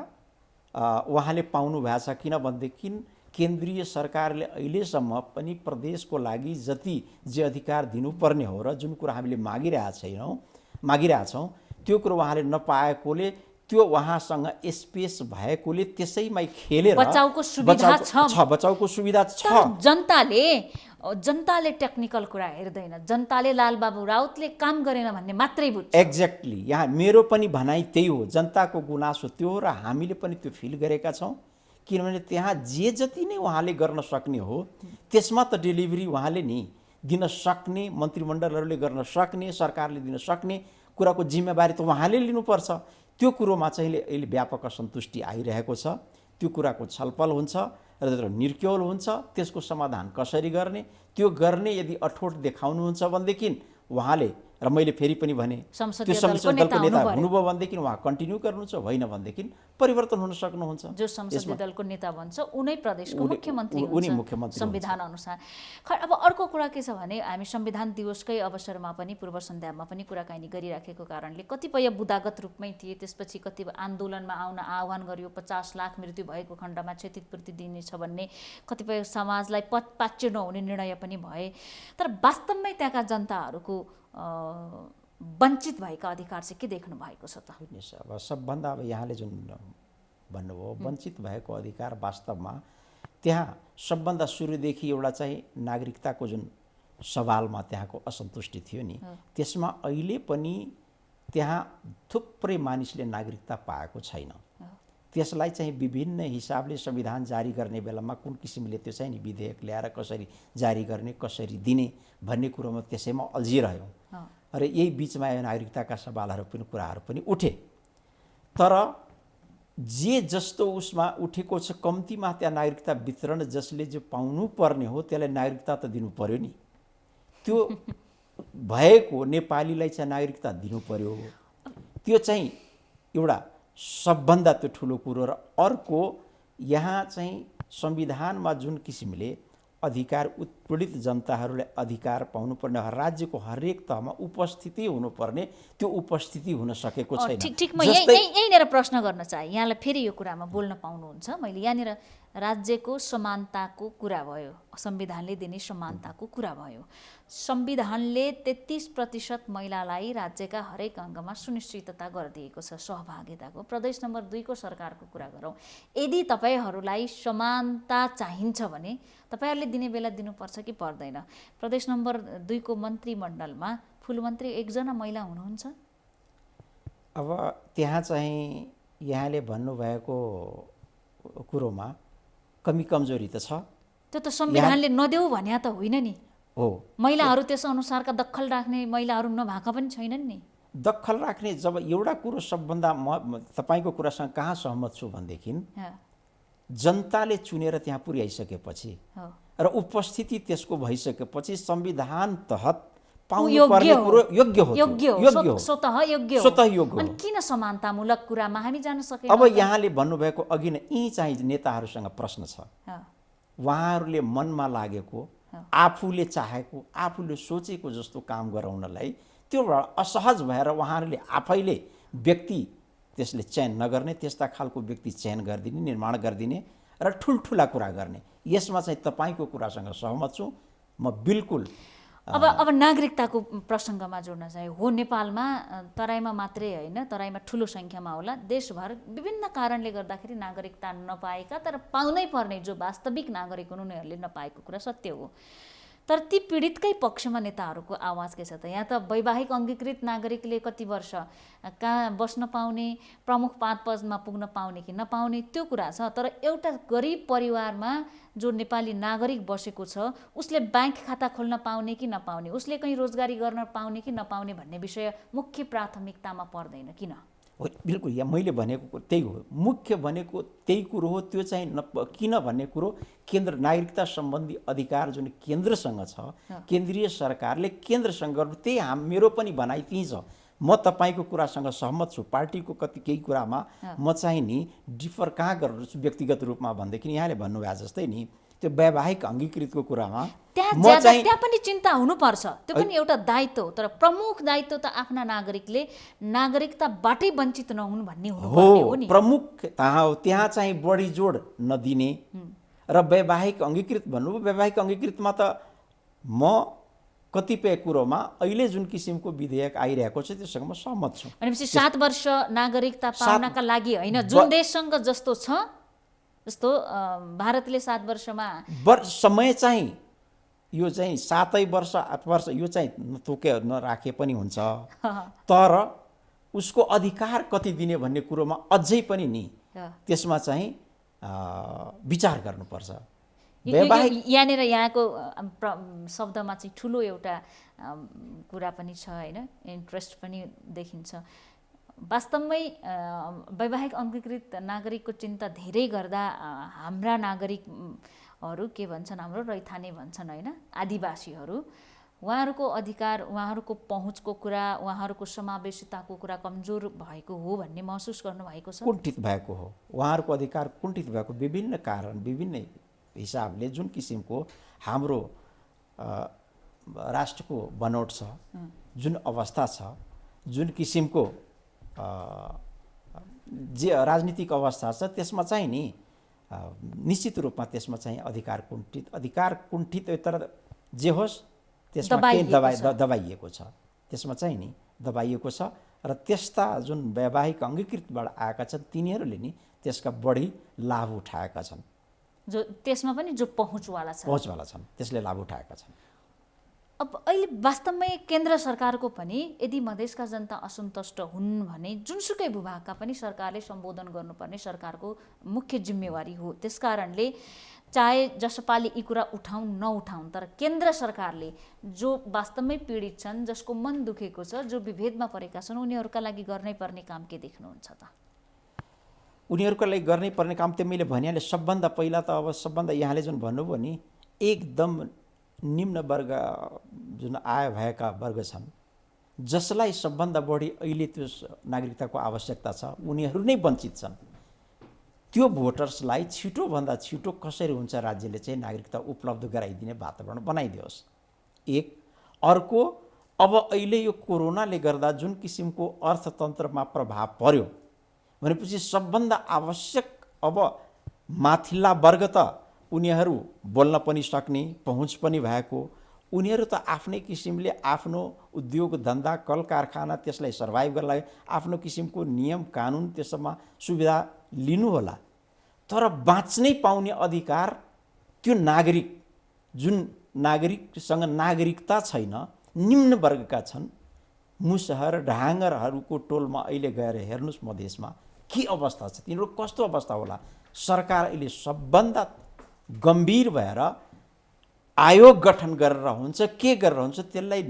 उहाँले पाउनु भएको छ, किनभनेदेखि केन्द्रीय सरकारले अहिलेसम्म पनि प्रदेशको लागि जति जे अधिकार दिनुपर्ने हो र जुन कुरा हामीले मागिरहेछौँ त्यो कुरो उहाँले नपाएकोले त्यो उहाँसँग स्पेस भएकोले त्यसैमा खेलेर बचाउको सुविधा छ। जनताले टेक्निकल कुरा हेर्दैन, जनताले लालबाबु राउतले काम गरेन भन्ने मात्रै बुझ्छ। एक्ज्याक्टली, यहाँ मेरो पनि भनाइ त्यही हो, जनताको गुनासो त्यो हो र हामीले पनि त्यो फिल गरेका छौँ। किनभने त्यहाँ जे जति नै उहाँले गर्न सक्ने हो त्यसमा त डेलिभरी उहाँले नि दिन सक्ने, मन्त्रीमण्डलहरूले गर्न सक्ने, सरकारले दिन सक्ने कुराको जिम्मेवारी त उहाँले लिनुपर्छ। त्यो कुरोमा चाहिँ अहिले व्यापक असन्तुष्टि आइरहेको छ। त्यो कुराको छलफल हुन्छ र निर्क्यौल हुन्छ, त्यसको समाधान कसरी गर्ने, त्यो गर्ने यदि अठोट देखाउनुहुन्छ भनेदेखि उहाँले, र मैले फेरि पनि भने त्यो संसदीय दलको नेता हुनुभयो भनेदेखि उहाँ कन्टिन्यू गर्नुहुन्छ, होइन भनेदेखि परिवर्तन हुन सक्नुहुन्छ। जो संसदीय दलको नेता भन्छ उनै प्रदेशको मुख्यमन्त्री हुन्छ संविधान अनुसार। अब अर्को कुरा के छ भने हामी संविधान दिवसकै अवसरमा पनि पूर्व सन्ध्यामा पनि कुराकानी गरिराखेको कारणले कतिपय बुदागत रूपमै थिए, त्यसपछि कतिपय आन्दोलनमा आउन आह्वान गरियो, 50 लाख मृत्यु भएको खण्डमा क्षतिपूर्ति दिनेछ भन्ने कतिपय समाजलाई पक्षपात नहुने निर्णय पनि भए। तर वास्तवमै त्यहाँका जनताहरूको वञ्चित भएका अधिकार चाहिँ के देख्नु भएको छ त? अब सबभन्दा अब यहाँले जुन भन्नुभयो वञ्चित भएको अधिकार, वास्तवमा त्यहाँ सबभन्दा सुरुदेखि एउटा चाहिँ नागरिकताको जुन सवालमा त्यहाँको असन्तुष्टि थियो नि, त्यसमा अहिले पनि त्यहाँ थुप्रै मानिसले नागरिकता पाएको छैन। त्यसलाई चाहिँ विभिन्न हिसाबले संविधान जारी गर्ने बेलामा कुन किसिमले त्यो चाहिँ नि विधेयक ल्याएर कसरी जारी गर्ने, कसरी दिने भन्ने कुरोमा त्यसैमा अल्झिरह्यो। र यही बिचमा यो नागरिकताका सवालहरू पनि कुराहरू पनि उठे। तर जे जस्तो उसमा उठेको छ कम्तीमा त्यहाँ नागरिकता वितरण जसले जो पाउनु पर्ने हो त्यसलाई नागरिकता त दिनु पर्यो नि। त्यो भएको नेपालीलाई चाहिँ नागरिकता दिनु पर्यो। त्यो चाहिँ एउटा सबभन्दा त्यो ठुलो कुरो। र अर्को यहाँ चाहिँ संविधानमा जुन किसिमले अधिकार उत्पीडित जनताहरूलाई अधिकार पाउनुपर्ने राज्यको हरेक तहमा उपस्थिति हुनुपर्ने त्यो उपस्थिति हुन सकेको छैन। ठिक म यहीँनिर प्रश्न गर्न चाहे यहाँलाई फेरि यो कुरामा बोल्न पाउनुहुन्छ। मैले यहाँनिर राज्यको समानताको कुरा भयो, संविधानले दिने समानताको कुरा भयो। संविधानले 33% महिलालाई राज्यका हरेक अङ्गमा सुनिश्चितता गरिदिएको छ सहभागिताको। प्रदेश नम्बर 2 को सरकारको कुरा गरौँ, यदि तपाईँहरूलाई समानता चाहिन्छ भने तपाईँहरूले दिने बेला दिनुपर्छ कि पर्दैन? प्रदेश नम्बर 2 को मन्त्रीमण्डलमा फुलमन्त्री एकजना महिला हुनुहुन्छ। अब त्यहाँ चाहिँ यहाँले भन्नुभएको कुरोमा कमी कमजोरी त छ। त्यो त संविधानले नदेऊ भन्या त होइन नि। हो, महिलाहरू त्यस अनुसारका दखल राख्ने महिलाहरू नभएका पनि छैनन् नि। दखल राख्ने जब एउटा कुरो सबभन्दा म तपाईँको कुरासँग कहाँ सहमत छु भनेदेखि जनताले चुनेर त्यहाँ पुर्याइसकेपछि र उपस्थिति त्यसको भइसकेपछि संविधान तहत पाउनुपर्ने कुरो योग्य हो, स्वतः योग्य हो। अनि किन समानतामूलक कुरामा हामी जान सकेनौँ? अब यहाँले भन्नुभएको अघि नै यी चाहिँ नेताहरूसँग प्रश्न छ। उहाँहरूले मनमा लागेको, आफूले चाहेको, आफूले सोचेको जस्तो काम गराउनलाई त्यो असहज भएर उहाँहरूले आफैले व्यक्ति त्यसले चयन नगर्ने, त्यस्ता खालको व्यक्ति चयन गरिदिने, निर्माण गरिदिने र ठुल्ठुला कुरा गर्ने। यसमा चाहिँ तपाईँको कुरासँग सहमत छु म बिल्कुल। अब नागरिकताको प्रसङ्गमा जोड्न चाहे हो, नेपालमा तराईमा मात्रै होइन, तराईमा ठुलो सङ्ख्यामा होला, देशभर विभिन्न कारणले गर्दाखेरि नागरिकता नपाएका तर पाउनै पर्ने जो वास्तविक नागरिक हुन् उनीहरूले नपाएको कुरा सत्य हो। तर ती पीडितकै पक्षमा नेताहरूको आवाज के छ त? यहाँ त वैवाहिक अङ्गीकृत नागरिकले कति वर्ष कहाँ बस्न पाउने, प्रमुख पदमा पुग्न पाउने कि नपाउने त्यो कुरा छ। तर एउटा गरिब परिवारमा जो नेपाली नागरिक बसेको छ उसले ब्याङ्क खाता खोल्न पाउने कि नपाउने, उसले कहीँ रोजगारी गर्न पाउने कि नपाउने भन्ने विषय मुख्य प्राथमिकतामा पर्दैन किन? हो, बिल्कुल। यहाँ मैले भनेको त्यही हो, मुख्य भनेको त्यही कुरो हो। त्यो चाहिँ किन भन्ने कुरो केन्द्र नागरिकता सम्बन्धी अधिकार जुन केन्द्रसँग छ, केन्द्रीय सरकारले केन्द्रसँग गर्नु, त्यही मेरो पनि भनाइ त्यही छ। म तपाईँको कुरासँग सहमत छु। पार्टीको केही कुरामा म चाहिँ नि डिफर कहाँ गर्छु व्यक्तिगत रूपमा भनेदेखि यहाँले भन्नुभएको जस्तै नि त्यो वैवाहिक अङ्गीकृतको कुरामा त्यहाँ पनि चिन्ता हुनुपर्छ, त्यो पनि एउटा दायित्व हो। तर प्रमुख दायित्व त आफ्ना नागरिकले नागरिकताबाटै वञ्चित नहुन् भन्ने हुनुपर्ने हो नि। प्रमुख त्यहाँ चाहिँ बढी जोड नदिने र वैवाहिक अङ्गीकृत भन्नु। वैवाहिक अङ्गीकृतमा त म कतिपय कुरोमा अहिले जुन किसिमको विधेयक आइरहेको छ त्योसँग म सहमत छु। भनेपछि 7 वर्ष नागरिकता पाउनका लागि होइन, जुन देशसँग जस्तो छ जस्तो भारतले 7 वर्षमा समय चाहिँ यो चाहिँ 7 वर्ष 8 वर्ष यो चाहिँ नराखे पनि हुन्छ। तर उसको अधिकार कति दिने भन्ने कुरोमा अझै पनि नि त्यसमा चाहिँ विचार गर्नुपर्छ। यहाँनिर यहाँको शब्दमा चाहिँ ठुलो एउटा कुरा पनि छ होइन, इन्ट्रेस्ट पनि देखिन्छ। वास्तवमै वैवाहिक अङ्गीकृत नागरिकको चिन्ता धेरै गर्दा हाम्रा नागरिकहरू के भन्छन्, हाम्रो रैथाने भन्छन् होइन, आदिवासीहरू, उहाँहरूको अधिकार, उहाँहरूको पहुँचको कुरा, उहाँहरूको समावेशिताको कुरा कमजोर भएको हो भन्ने महसुस गर्नुभएको छ? कुण्ठित भएको हो। उहाँहरूको अधिकार कुण्ठित भएको विभिन्न कारण, विभिन्न हिसाबले जुन किसिमको हाम्रो राष्ट्रको बनोट छ, जुन अवस्था छ, जुन किसिमको जे राजनीतिक अवस्था छ त्यसमा चाहिँ नि निश्चित रूपमा त्यसमा चाहिँ अधिकार कुण्ठित तर जे होस् त्यसमा केही दबाइएको छ, त्यसमा चाहिँ नि दबाइएको छ। र त्यस्ता जुन वैवाहिक अङ्गीकृतबाट आएका छन् तिनीहरूले नि त्यसका बढी लाभ उठाएका छन्, जो त्यसमा पनि जो पहुँचवाला छन् त्यसले लाभ उठाएका छन्। अब अहिले वास्तवमै केन्द्र सरकारको पनि यदि मधेसका जनता असन्तुष्ट हुन् भने जुनसुकै भूभागका पनि सरकारले सम्बोधन गर्नुपर्ने सरकारको मुख्य जिम्मेवारी हो। त्यसकारणले चाहे जसपाले यी कुरा उठाउन् नउठाउन्, तर केन्द्र सरकारले जो वास्तवमै पीडित छन्, जसको मन दुखेको छ, जो विभेदमा परेका छन्, उनीहरूका लागि गर्नै पर्ने काम के देख्नुहुन्छ त? उनीहरूका लागि गर्नै पर्ने काम त मैले भनिहालेँ। सबभन्दा पहिला त अब सबभन्दा यहाँले जुन भन्नुभयो नि, एकदम निम्न वर्ग जुन आय भएका वर्ग छन्, जसलाई सबभन्दा बढी अहिले त्यो नागरिकताको आवश्यकता छ, उनीहरू नै वञ्चित छन्। त्यो भोटर्सलाई छिटोभन्दा छिटो कसरी हुन्छ राज्यले चाहिँ नागरिकता उपलब्ध गराइदिने वातावरण बनाइदियोस्। एक। अर्को, अब अहिले यो कोरोनाले गर्दा जुन किसिमको अर्थतन्त्रमा प्रभाव पर्यो भनेपछि सबभन्दा आवश्यक अब माथिल्ला वर्ग त उनीहरू बोल्न पनि सक्ने, पहुँच पनि भएको, उनीहरू त आफ्नै किसिमले आफ्नो उद्योग धन्दा कल कारखाना त्यसलाई सर्भाइभ गर्न लागि आफ्नो किसिमको नियम कानुन त्यसमा सुविधा लिनु होला। तर बाँच्नै पाउने अधिकार त्यो नागरिक, जुन नागरिकसँग नागरिकता छैन, निम्न वर्गका छन्, मुसहर ढाङ्गरहरूको टोलमा अहिले गएर हेर्नुहोस् मधेसमा के अवस्था छ, तिनीहरू कस्तो अवस्था होला। सरकार अहिले सबभन्दा गम्भीर भएर आयोग गठन गरेर हुन्छ, के गरेर हुन्छ, त्यसलाई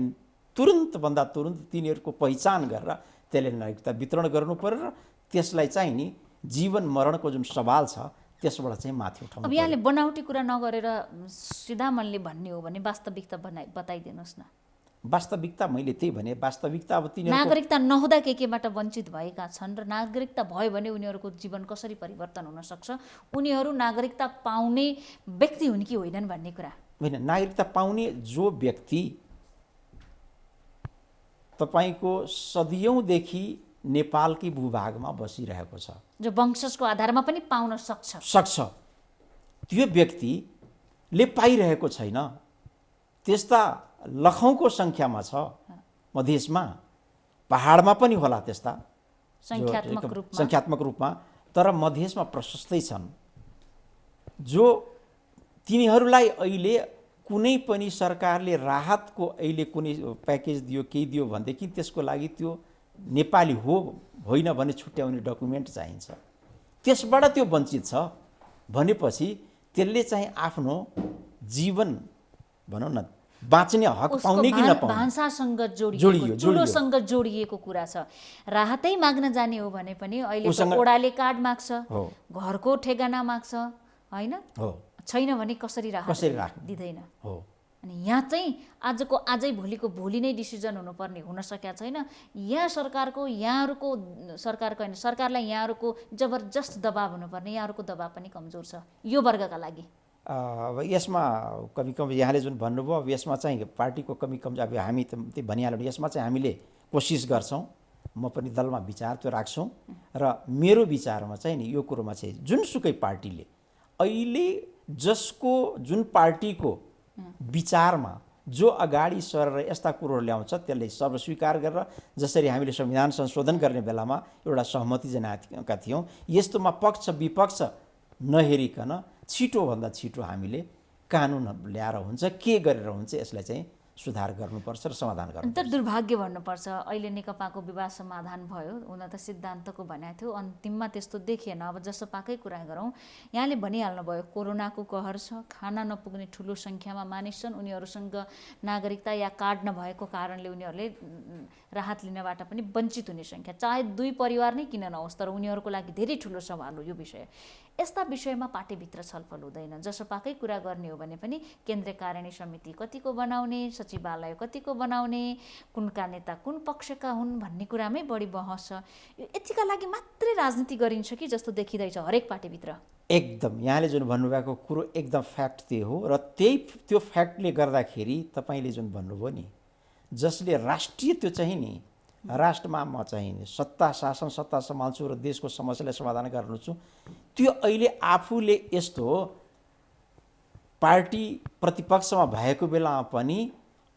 तुरुन्तभन्दा तुरुन्त तिनीहरूको पहिचान गरेर त्यसले नागरिकता वितरण गर्नु पर्यो र त्यसलाई चाहिँ नि जीवन मरणको जुन सवाल छ त्यसबाट चाहिँ माथि उठाउनु। अब यहाँले बनावटी कुरा नगरेर सिधा मनले भन्ने हो भने वास्तविकता बताइदिनुहोस् न। वास्तविकता मैले त्यही भने, वास्तविकता अब तिनीहरू नागरिकता नहुँदा केबाट वञ्चित भएका छन् र नागरिकता भयो भने उनीहरूको जीवन कसरी परिवर्तन हुन सक्छ, उनीहरू नागरिकता पाउने व्यक्ति हुन् कि होइनन् भन्ने कुरा होइन। नागरिकता पाउने जो व्यक्ति तपाईँको सदियौँदेखि नेपालकै भूभागमा बसिरहेको छ, जो वंशजको आधारमा पनि पाउन सक्छ, त्यो व्यक्तिले पाइरहेको छैन। त्यस्ता लखौँको सङ्ख्यामा छ मधेसमा, पहाडमा पनि होला त्यस्ता सङ्ख्यात्मक रूपमा, तर मधेसमा प्रशस्तै छन्, जो तिनीहरूलाई अहिले कुनै पनि सरकारले राहतको अहिले कुनै प्याकेज दियो, केही दियो भनेदेखि त्यसको लागि त्यो नेपाली हो होइन भने छुट्याउने डकुमेन्ट चाहिन्छ। त्यसबाट त्यो वञ्चित छ भनेपछि त्यसले चाहिँ आफ्नो जीवन भनौँ न बाँच्ने हक पाउने कि नपाउने, भान्सासँग जोडिएको जोडिएको कुरा छ। राहतै माग्न जाने हो भने पनि अहिले ओडाले कार्ड माग्छ, घरको ठेगाना माग्छ, होइन? छैन भने कसरी राहत दिँदैन। अनि यहाँ चाहिँ आजको आजै भोलिको भोलि नै डिसिजन हुनुपर्ने हुन सकेका छैन। यहाँ सरकारको होइन, सरकारलाई यहाँहरूको जबरजस्त दबाब हुनुपर्ने, यहाँहरूको दबाब पनि कमजोर छ यो वर्गका लागि। अब यसमा कमी यहाँले जुन भन्नुभयो, अब यसमा चाहिँ पार्टीको कमी अब हामी त त्यही भनिहाल्यौँ, यसमा चाहिँ हामीले कोसिस गर्छौँ, म पनि दलमा विचार त्यो राख्छौँ र मेरो विचारमा चाहिँ नि यो कुरोमा चाहिँ जुनसुकै पार्टीले अहिले जसको जुन पार्टीको विचारमा जो अगाडि सरेर यस्ता कुरोहरू ल्याउँछ त्यसलाई सर्वस्वीकार गरेर, जसरी हामीले संविधान संशोधन गर्ने बेलामा एउटा सहमति जनाएका थियौँ, यस्तोमा पक्ष विपक्ष नहेरिकन छिटोभन्दा छिटो हामीले कानुन ल्याएर हुन्छ, के गरेर हुन्छ यसलाई चाहिँ सुधार गर्नुपर्छ र समाधान गर्नुपर्छ। तर दुर्भाग्य भन्नुपर्छ, अहिले नेकपाको विवाद समाधान भयो, हुन त सिद्धान्तको भनेको थियो, अन्तिममा त्यस्तो देखिएन। अब जसपाकै कुरा गरौँ, यहाँले भनिहाल्नुभयो कोरोनाको कहर छ, खाना नपुग्ने ठुलो सङ्ख्यामा मानिस छन्, उनीहरूसँग नागरिकता या कार्ड नभएको कारणले उनीहरूले राहत लिनबाट पनि वञ्चित हुने सङ्ख्या, चाहे दुई परिवार नै किन नहोस्, तर उनीहरूको लागि धेरै ठुलो सवाल हो यो विषय। यस्ता विषयमा पार्टीभित्र छलफल हुँदैन। जसपाकै कुरा गर्ने हो भने पनि केन्द्रीय कार्यान्वयन समिति कतिको बनाउने, सचिवालय कतिको बनाउने, कुनका नेता कुन पक्षका हुन् भन्ने कुरामै बढी बहस छ। यो यतिका लागि मात्रै राजनीति गरिन्छ कि जस्तो देखिँदैछ हरेक पार्टीभित्र। एकदम यहाँले जुन भन्नुभएको कुरो एकदम फ्याक्ट त्यो हो र त्यो फ्याक्टले गर्दाखेरि तपाईँले जुन भन्नुभयो नि, जसले राष्ट्रिय त्यो चाहिँ नि राष्ट्रमा म चाहिँ सत्ता सम्हाल्छु र देशको समस्यालाई समाधान गर्छु, त्यो अहिले आफूले यस्तो पार्टी प्रतिपक्षमा भएको बेलामा पनि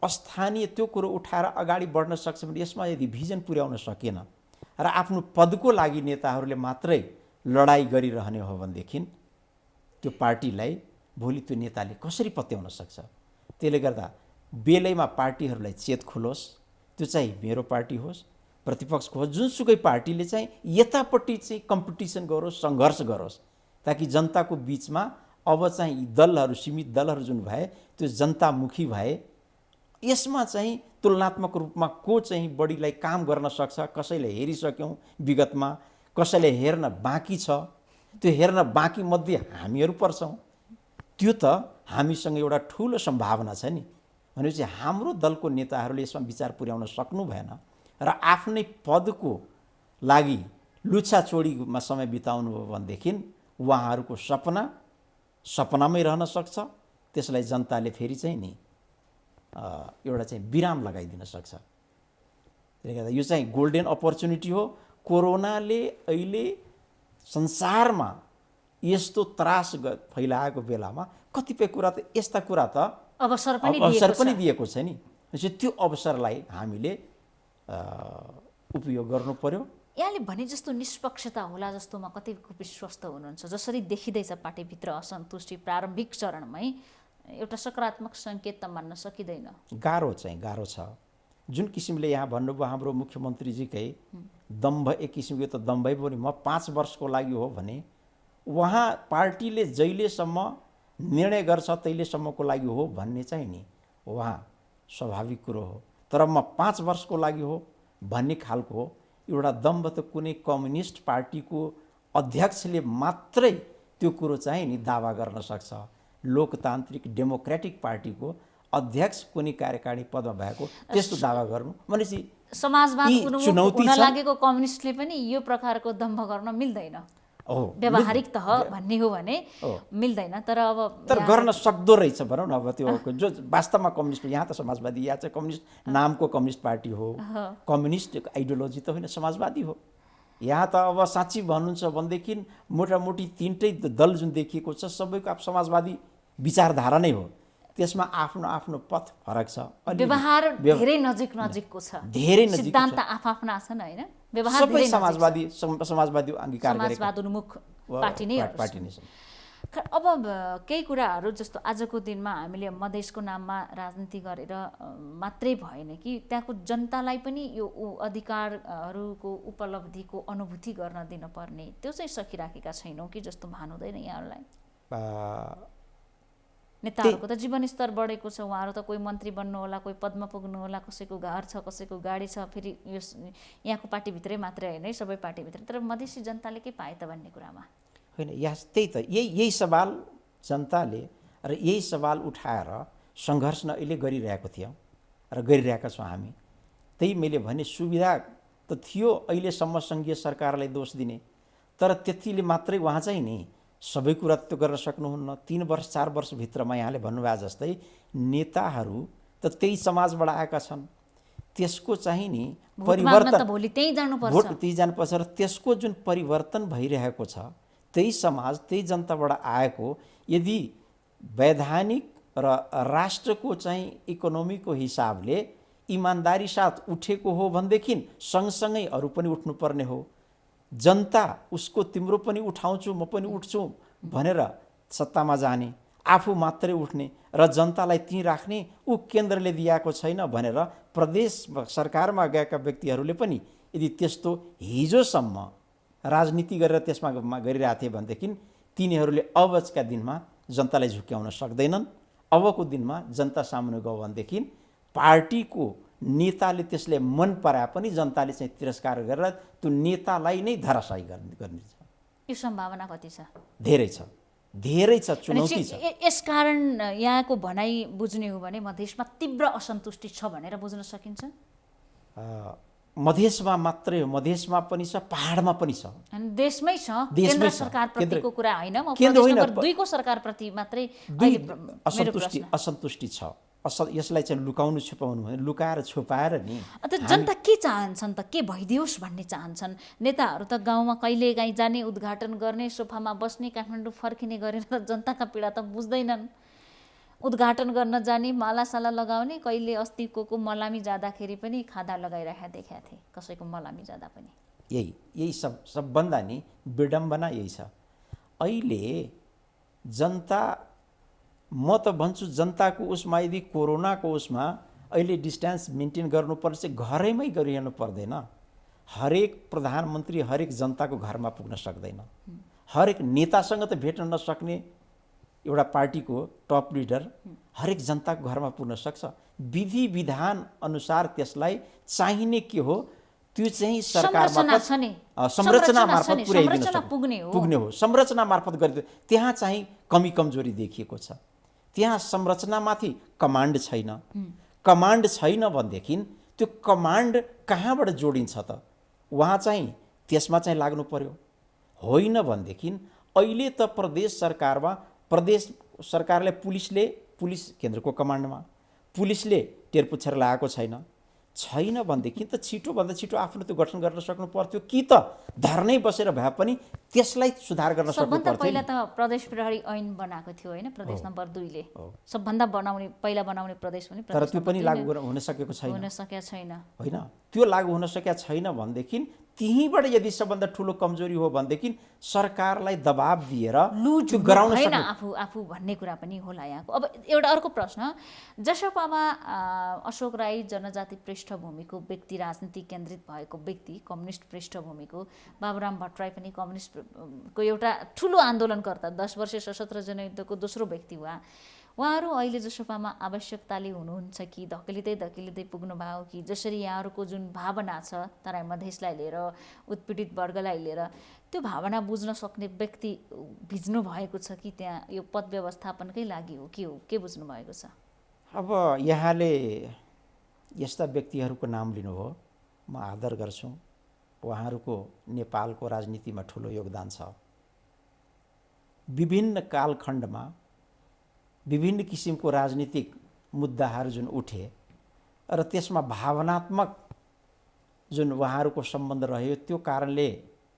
स्थानीय त्यो कुरो उठाएर अगाडि बढ्न सक्छ भने यसमा यदि भिजन पुर्याउन सकेन र आफ्नो पदको लागि नेताहरूले मात्रै लडाइँ गरिरहने हो भनेदेखि त्यो पार्टीलाई भोलि त्यो नेताले कसरी पत्याउन सक्छ। त्यसले गर्दा बेलैमा पार्टीहरूलाई चेत खुलोस्, त्यो चाहिँ मेरो पार्टी होस्, प्रतिपक्षको होस्, जुनसुकै पार्टीले चाहिँ यतापट्टि चाहिँ कम्पिटिसन गरोस्, सङ्घर्ष गरोस्, ताकि जनताको बिचमा अब चाहिँ यी दलहरू, सीमित दलहरू जुन भए त्यो जनतामुखी भए। यसमा चाहिँ तुलनात्मक रूपमा को चाहिँ बढीलाई काम गर्न सक्छ, कसैले हेरिसक्यौँ विगतमा, कसैले हेर्न बाँकी छ, त्यो हेर्न बाँकी मध्ये हामीहरू पर्छौँ। त्यो त हामीसँग एउटा ठुलो सम्भावना छ नि। भनेपछि हाम्रो दलको नेताहरूले यसमा विचार पुर्याउन सक्नु भएन र आफ्नै पदको लागि लुछाचोडीमा समय बिताउनु भयो भनेदेखि उहाँहरूको सपनामै रहन सक्छ। त्यसलाई जनताले फेरि चाहिँ नि एउटा चाहिँ विराम लगाइदिन सक्छ। त्यसले गर्दा यो चाहिँ गोल्डन अपर्च्युनिटी हो। कोरोनाले अहिले संसारमा यस्तो त्रास फैलाएको बेलामा कतिपय कुरा त यस्ता कुरा त अवसर पनि दिएको छ नि। त्यो अवसरलाई हामीले उपयोग गर्नु पर्यो। यहाँले भने जस्तो निष्पक्षता होला जस्तोमा कतिको विश्वस्त हुनुहुन्छ? जसरी देखिँदैछ पार्टीभित्र असन्तुष्टि प्रारम्भिक चरणमै, एउटा सकारात्मक सङ्केत त मान्न सकिँदैन। गाह्रो छ। जुन किसिमले यहाँ भन्नुभयो हाम्रो मुख्यमन्त्रीजीकै दम्भ, एक किसिमको त दम्भै पनि, म 5 वर्षको लागि हो भने उहाँ पार्टीले जहिलेसम्म निर्णय गर्छ तहिलेसम्मको लागि हो भन्ने चाहिँ नि उहाँ स्वाभाविक कुरो हो। तर म 5 वर्षको लागि हो भन्ने खालको एउटा दम्भ त कुनै कम्युनिस्ट पार्टीको अध्यक्षले मात्रै त्यो कुरो चाहिँ नि दावा गर्न सक्छ। लोकतान्त्रिक डेमोक्रेटिक पार्टीको अध्यक्ष कुनै कार्यकारिणी पदमा भएको त्यस्तो दावा गर्नु भनेपछि समाजवाद हुन लागेको कम्युनिस्टले पनि यो प्रकारको दम्भ गर्न मिल्दैन। व्यावहारिक तह भन्ने हो भने मिल्दैन। तर गर्न सक्दो रहेछ भनौँ न। अब त्यो जो वास्तवमा कम्युनिस्ट, यहाँ त समाजवादी, यहाँ चाहिँ कम्युनिस्ट नामको कम्युनिस्ट पार्टी हो, कम्युनिस्ट आइडियोलोजी त होइन, समाजवादी हो। यहाँ त अब साँच्ची भन्नुहुन्छ भनेदेखि मोटामोटी 3टै दल जुन देखिएको छ सबैको अब समाजवादी विचारधारा नै हो। त्यसमा आफ्नो आफ्नो पथ फरक छ। व्यवहार धेरै नजिकको छ, धेरै नजिक, सिद्धान्त आफ्ना छन् होइन। व्यवहार सबै समाजवादी अंगीकार गरेको समाजवादोन्मुख पार्टी नै छ। अब केही कुराहरू जस्तो आजको दिनमा हामीले मधेसको नाममा राजनीति गरेर मात्रै भएन कि त्यहाँको जनतालाई पनि यो अधिकारहरूको उपलब्धिको अनुभूति गर्न दिनुपर्ने, त्यो चाहिँ सकिराखेका छैनौँ कि जस्तो भानुहुँदैन यहाँहरूलाई? नेताहरूको त जीवनस्तर बढेको छ, उहाँहरू त कोही मन्त्री बन्नु होला, कोही पदमा पुग्नु होला, कसैको घर छ, कसैको गाडी छ, फेरि यो यहाँको पार्टीभित्रै मात्रै होइन, सबै पार्टीभित्रै। तर मधेसी जनताले के पाए त भन्ने कुरामा होइन। त्यही त यही सवाल जनताले र यही सवाल उठाएर सङ्घर्ष अहिले गरिरहेको थियौँ र गरिरहेका छौँ हामी। त्यही मैले भने सुविधा त थियो अहिलेसम्म सङ्घीय सरकारलाई दोष दिने, तर त्यतिले मात्रै उहाँ चाहिँ नि सबै कुरा त गर्न सक्नुहुन्न। 3 वर्ष 4 वर्षभित्रमा यहाँले भन्नुभयो जस्तै नेताहरू त त्यही समाजबाट आएका छन्, त्यसको चाहिँ नि परिवर्तन भोलि त्यही जानुपर्छ र त्यसको जुन परिवर्तन भइरहेको छ त्यही समाज त्यही जनताबाट आएको यदि वैधानिक र राष्ट्रको चाहिँ इकोनोमीको हिसाबले इमान्दारी साथ उठेको हो भनेदेखि सँगसँगै अरू पनि उठ्नुपर्ने हो। जनता उसको तिम्रो पनि उठाउँछु म पनि उठ्छु भनेर सत्तामा जाने, आफू मात्रै उठ्ने र जनतालाई ती राख्ने, ऊ केन्द्रले दिएको छैन भनेर प्रदेश सरकारमा गएका व्यक्तिहरूले पनि यदि त्यस्तो हिजोसम्म राजनीति गरेर त्यसमा गरिरहेको थिए भनेदेखि तिनीहरूले अबका दिनमा जनतालाई झुक्याउन सक्दैनन्। अबको दिनमा जनता सामुन्ने गयो भनेदेखि पार्टीको नेताले त्यसले मन पराए पनि जनताले चाहिँ तिरस्कार गरेर त्यो नेतालाई नै धराशायी गर्ने छ। यो सम्भावना कति छ? धेरै छ, चुनौती छ। यसकारण यहाँको भनाइ बुझ्ने हो भने मधेसमा तीव्र असन्तुष्टि छ भनेर बुझ्न सकिन्छ? मधेसमा मात्रै हो, मधेसमा पनि छ, पहाडमा पनि छ, देशमै छ। केन्द्र सरकारप्रतिको कुरा होइन, म प्रदेश नम्बर 2 को सरकारप्रति मात्रै असन्तुष्टि छ। यसलाई चाहिँ लुकाउनु छुपाउनु होइन, लुकाएर छुपाएर नि। जनता के चाहन्छन् त? के भइदियोस् भन्ने चाहन्छन्? नेताहरू त गाउँमा कहिलेकाहीँ जाने, उद्घाटन गर्ने, सोफामा बस्ने, काठमाडौँ फर्किने गरेर त जनताका पीडा त बुझ्दैनन्। उद्घाटन गर्न जाने, मालासाला लगाउने, कहिले अस्ति को मलामी जाँदाखेरि पनि खादा लगाइरहेका देखेका थिए, कसैको मलामी जाँदा पनि। यही सबभन्दा नि विडम्बना यही छ। अहिले जनता, म त भन्छु जनताको उसमा यदि कोरोनाको उसमा अहिले डिस्टेन्स मेन्टेन गर्नुपर्छ चाहिँ घरैमै गरिरहनु पर्दैन। हरेक प्रधानमन्त्री हरेक जनताको घरमा पुग्न सक्दैन, हरेक नेतासँग त भेट्न नसक्ने एउटा पार्टीको टप लिडर हरेक जनताको घरमा पुग्न सक्छ। विधि विधान अनुसार त्यसलाई चाहिने के हो त्यो चाहिँ सरकार मार्फत संरचना मार्फत पुग्ने हो। संरचना मार्फत गरिदियो। त्यहाँ चाहिँ कमी कमजोरी देखिएको छ। त्यहाँ संरचनामाथि कमान्ड छैन। कमान्ड छैन भनेदेखि त्यो कमान्ड कहाँबाट जोडिन्छ त? उहाँ चाहिँ त्यसमा चाहिँ लाग्नु पर्यो। होइन भनेदेखि अहिले त प्रदेश सरकारमा प्रदेश सरकारले पुलिस केन्द्रको कमान्डमा, पुलिसले टेरपुच्छर लगाएको छैन भनेदेखि त छिटोभन्दा छिटो आफ्नो त्यो गठन गर्न सक्नु पर्थ्यो कि त धर्नै बसेर भए पनि त्यसलाई सुधार गर्न सक्नु पर्थ्यो। पहिला त प्रदेश प्रहरी ऐन बनाएको थियो होइन, प्रदेश नम्बर 2 ले सबभन्दा पहिला बनाउने प्रदेश पनि, तर त्यो पनि लागू हुन सकेको छैन होइन। त्यो लागू हुन सकेका छैन भनेदेखि त्यहीँबाट यदि सबभन्दा ठुलो कमजोरी हो भनेदेखि सरकारलाई दबाब दिएर त्यो गराउन सक्नु आफू भन्ने कुरा पनि होला यहाँको। अब एउटा अर्को प्रश्न, जसपामा अशोक राई जनजाति पृष्ठभूमिको व्यक्ति, राजनीति केन्द्रित भएको व्यक्ति, कम्युनिस्ट पृष्ठभूमिको, बाबुराम भट्टराई पनि कम्युनिस्टको एउटा ठुलो आन्दोलनकर्ता, 10 वर्षीय सशस्त्र जनयुद्धको दोस्रो व्यक्ति उहाँहरू अहिले जसपामा आवश्यकताले हुनुहुन्छ कि धकेलिँदै पुग्नुभयो कि जसरी यहाँहरूको जुन भावना छ तराई मधेसलाई लिएर, उत्पीडित वर्गलाई लिएर, त्यो भावना बुझ्न सक्ने व्यक्ति भिज्नु भएको छ कि त्यहाँ यो पद व्यवस्थापनकै लागि हो के बुझ्नु भएको छ? अब यहाँले यस्ता व्यक्तिहरूको नाम लिनुभयो, म आदर गर्छु। उहाँहरूको नेपालको राजनीतिमा ठुलो योगदान छ। विभिन्न कालखण्डमा विभिन्न किसिमको राजनीतिक मुद्दाहरू जुन उठे र त्यसमा भावनात्मक जुन उहाँहरूको सम्बन्ध रह्यो, त्यो कारणले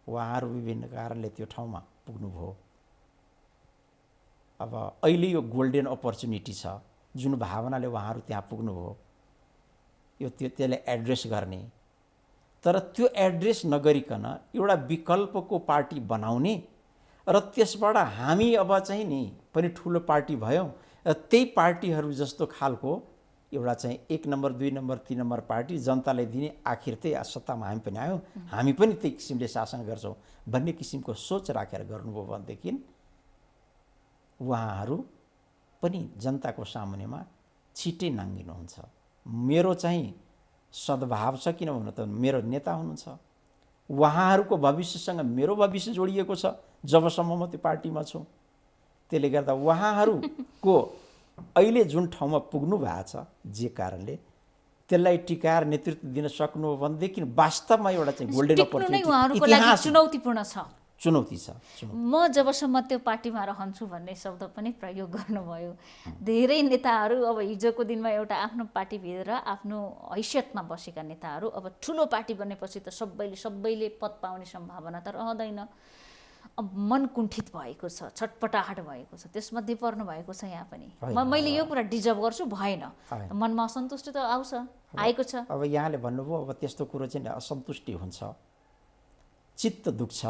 उहाँहरू विभिन्न कारणले त्यो ठाउँमा पुग्नुभयो। अब अहिले यो गोल्डन अपर्च्युनिटी छ, जुन भावनाले उहाँहरू त्यहाँ पुग्नुभयो, यो त्यसलाई एड्रेस गर्ने। तर त्यो एड्रेस नगरिकन एउटा विकल्पको पार्टी बनाउने र त्यसबाट हामी अब चाहिँ नि पनि ठुलो पार्टी भयौँ र त्यही पार्टीहरू जस्तो खालको एउटा चाहिँ 1 नम्बर 2 नम्बर 3 नम्बर पार्टी जनतालाई दिने, आखिर त्यही सत्तामा हामी पनि आयौँ, हामी पनि त्यही किसिमले शासन गर्छौँ भन्ने किसिमको सोच राखेर गर्नुभयो भनेदेखि उहाँहरू पनि जनताको सामुन्नेमा छिट्टै नाङ्गिनुहुन्छ। मेरो चाहिँ सद्भाव छ, किन भन्नु त मेरो नेता हुनुहुन्छ, उहाँहरूको भविष्यसँग मेरो भविष्य जोडिएको छ जबसम्म म त्यो पार्टीमा छु। त्यसले गर्दा उहाँहरूको अहिले जुन ठाउँमा पुग्नु भएको छ, जे कारणले त्यसलाई टिकाएर नेतृत्व दिन सक्नु हो भनेदेखि वास्तवमा एउटा चाहिँ गोल्डन अपर्च्युनिटी चुनौती छ। म जबसम्म त्यो पार्टीमा रहन्छु भन्ने शब्द पनि प्रयोग गर्नुभयो। धेरै नेताहरू अब हिजोको दिनमा एउटा आफ्नो पार्टीभित्र आफ्नो हैसियतमा बसेका नेताहरू अब ठुलो पार्टी बनेपछि त सबैले पद पाउने सम्भावना त रहँदैन। अब मन कुण्ठित भएको छ, छटपटाहट भएको छ, त्यसमध्ये पर्नु भएको छ यहाँ पनि। मैले यो कुरा डिजर्भ गर्छु भएन, मनमा असन्तुष्टि त आएको छ। अब यहाँले भन्नुभयो अब त्यस्तो कुरो चाहिँ असन्तुष्टि हुन्छ, चित्त दुख्छ,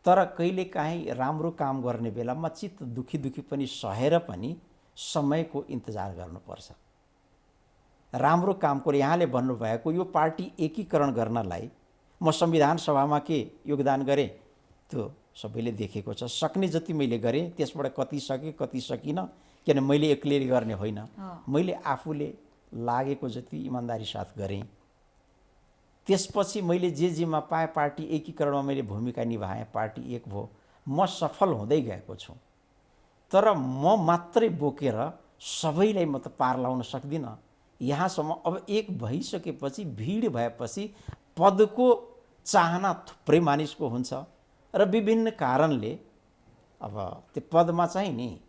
तर कहिलेकाहीँ राम्रो काम गर्ने बेलामा चित्त दुखी पनि सहेर पनि समयको इन्तजार गर्नुपर्छ। राम्रो कामको यहाँले भन्नुभएको यो पार्टी एकीकरण गर्नलाई म संविधान सभामा के योगदान गरेँ त्यो सबैले देखेको छ। सक्ने जति मैले गरेँ, त्यसबाट कति सकेँ कति सकिनँ, किन मैले एक्लै गर्ने होइन, मैले आफूले लागेको जति इमान्दारी साथ गरेँ। त्यसपछि मैले जेमा पाएँ पार्टी एकीकरणमा मैले भूमिका निभाएँ, पार्टी एक भयो, म सफल हुँदै गएको छु। तर म मात्रै बोकेर सबैलाई म त पार लाउन सक्दिनँ। यहाँसम्म अब एक भइसकेपछि, भिड भएपछि पदको चाहना थुप्रै मानिसको हुन्छ र विभिन्न कारणले अब त्यो पदमा चाहिँ नि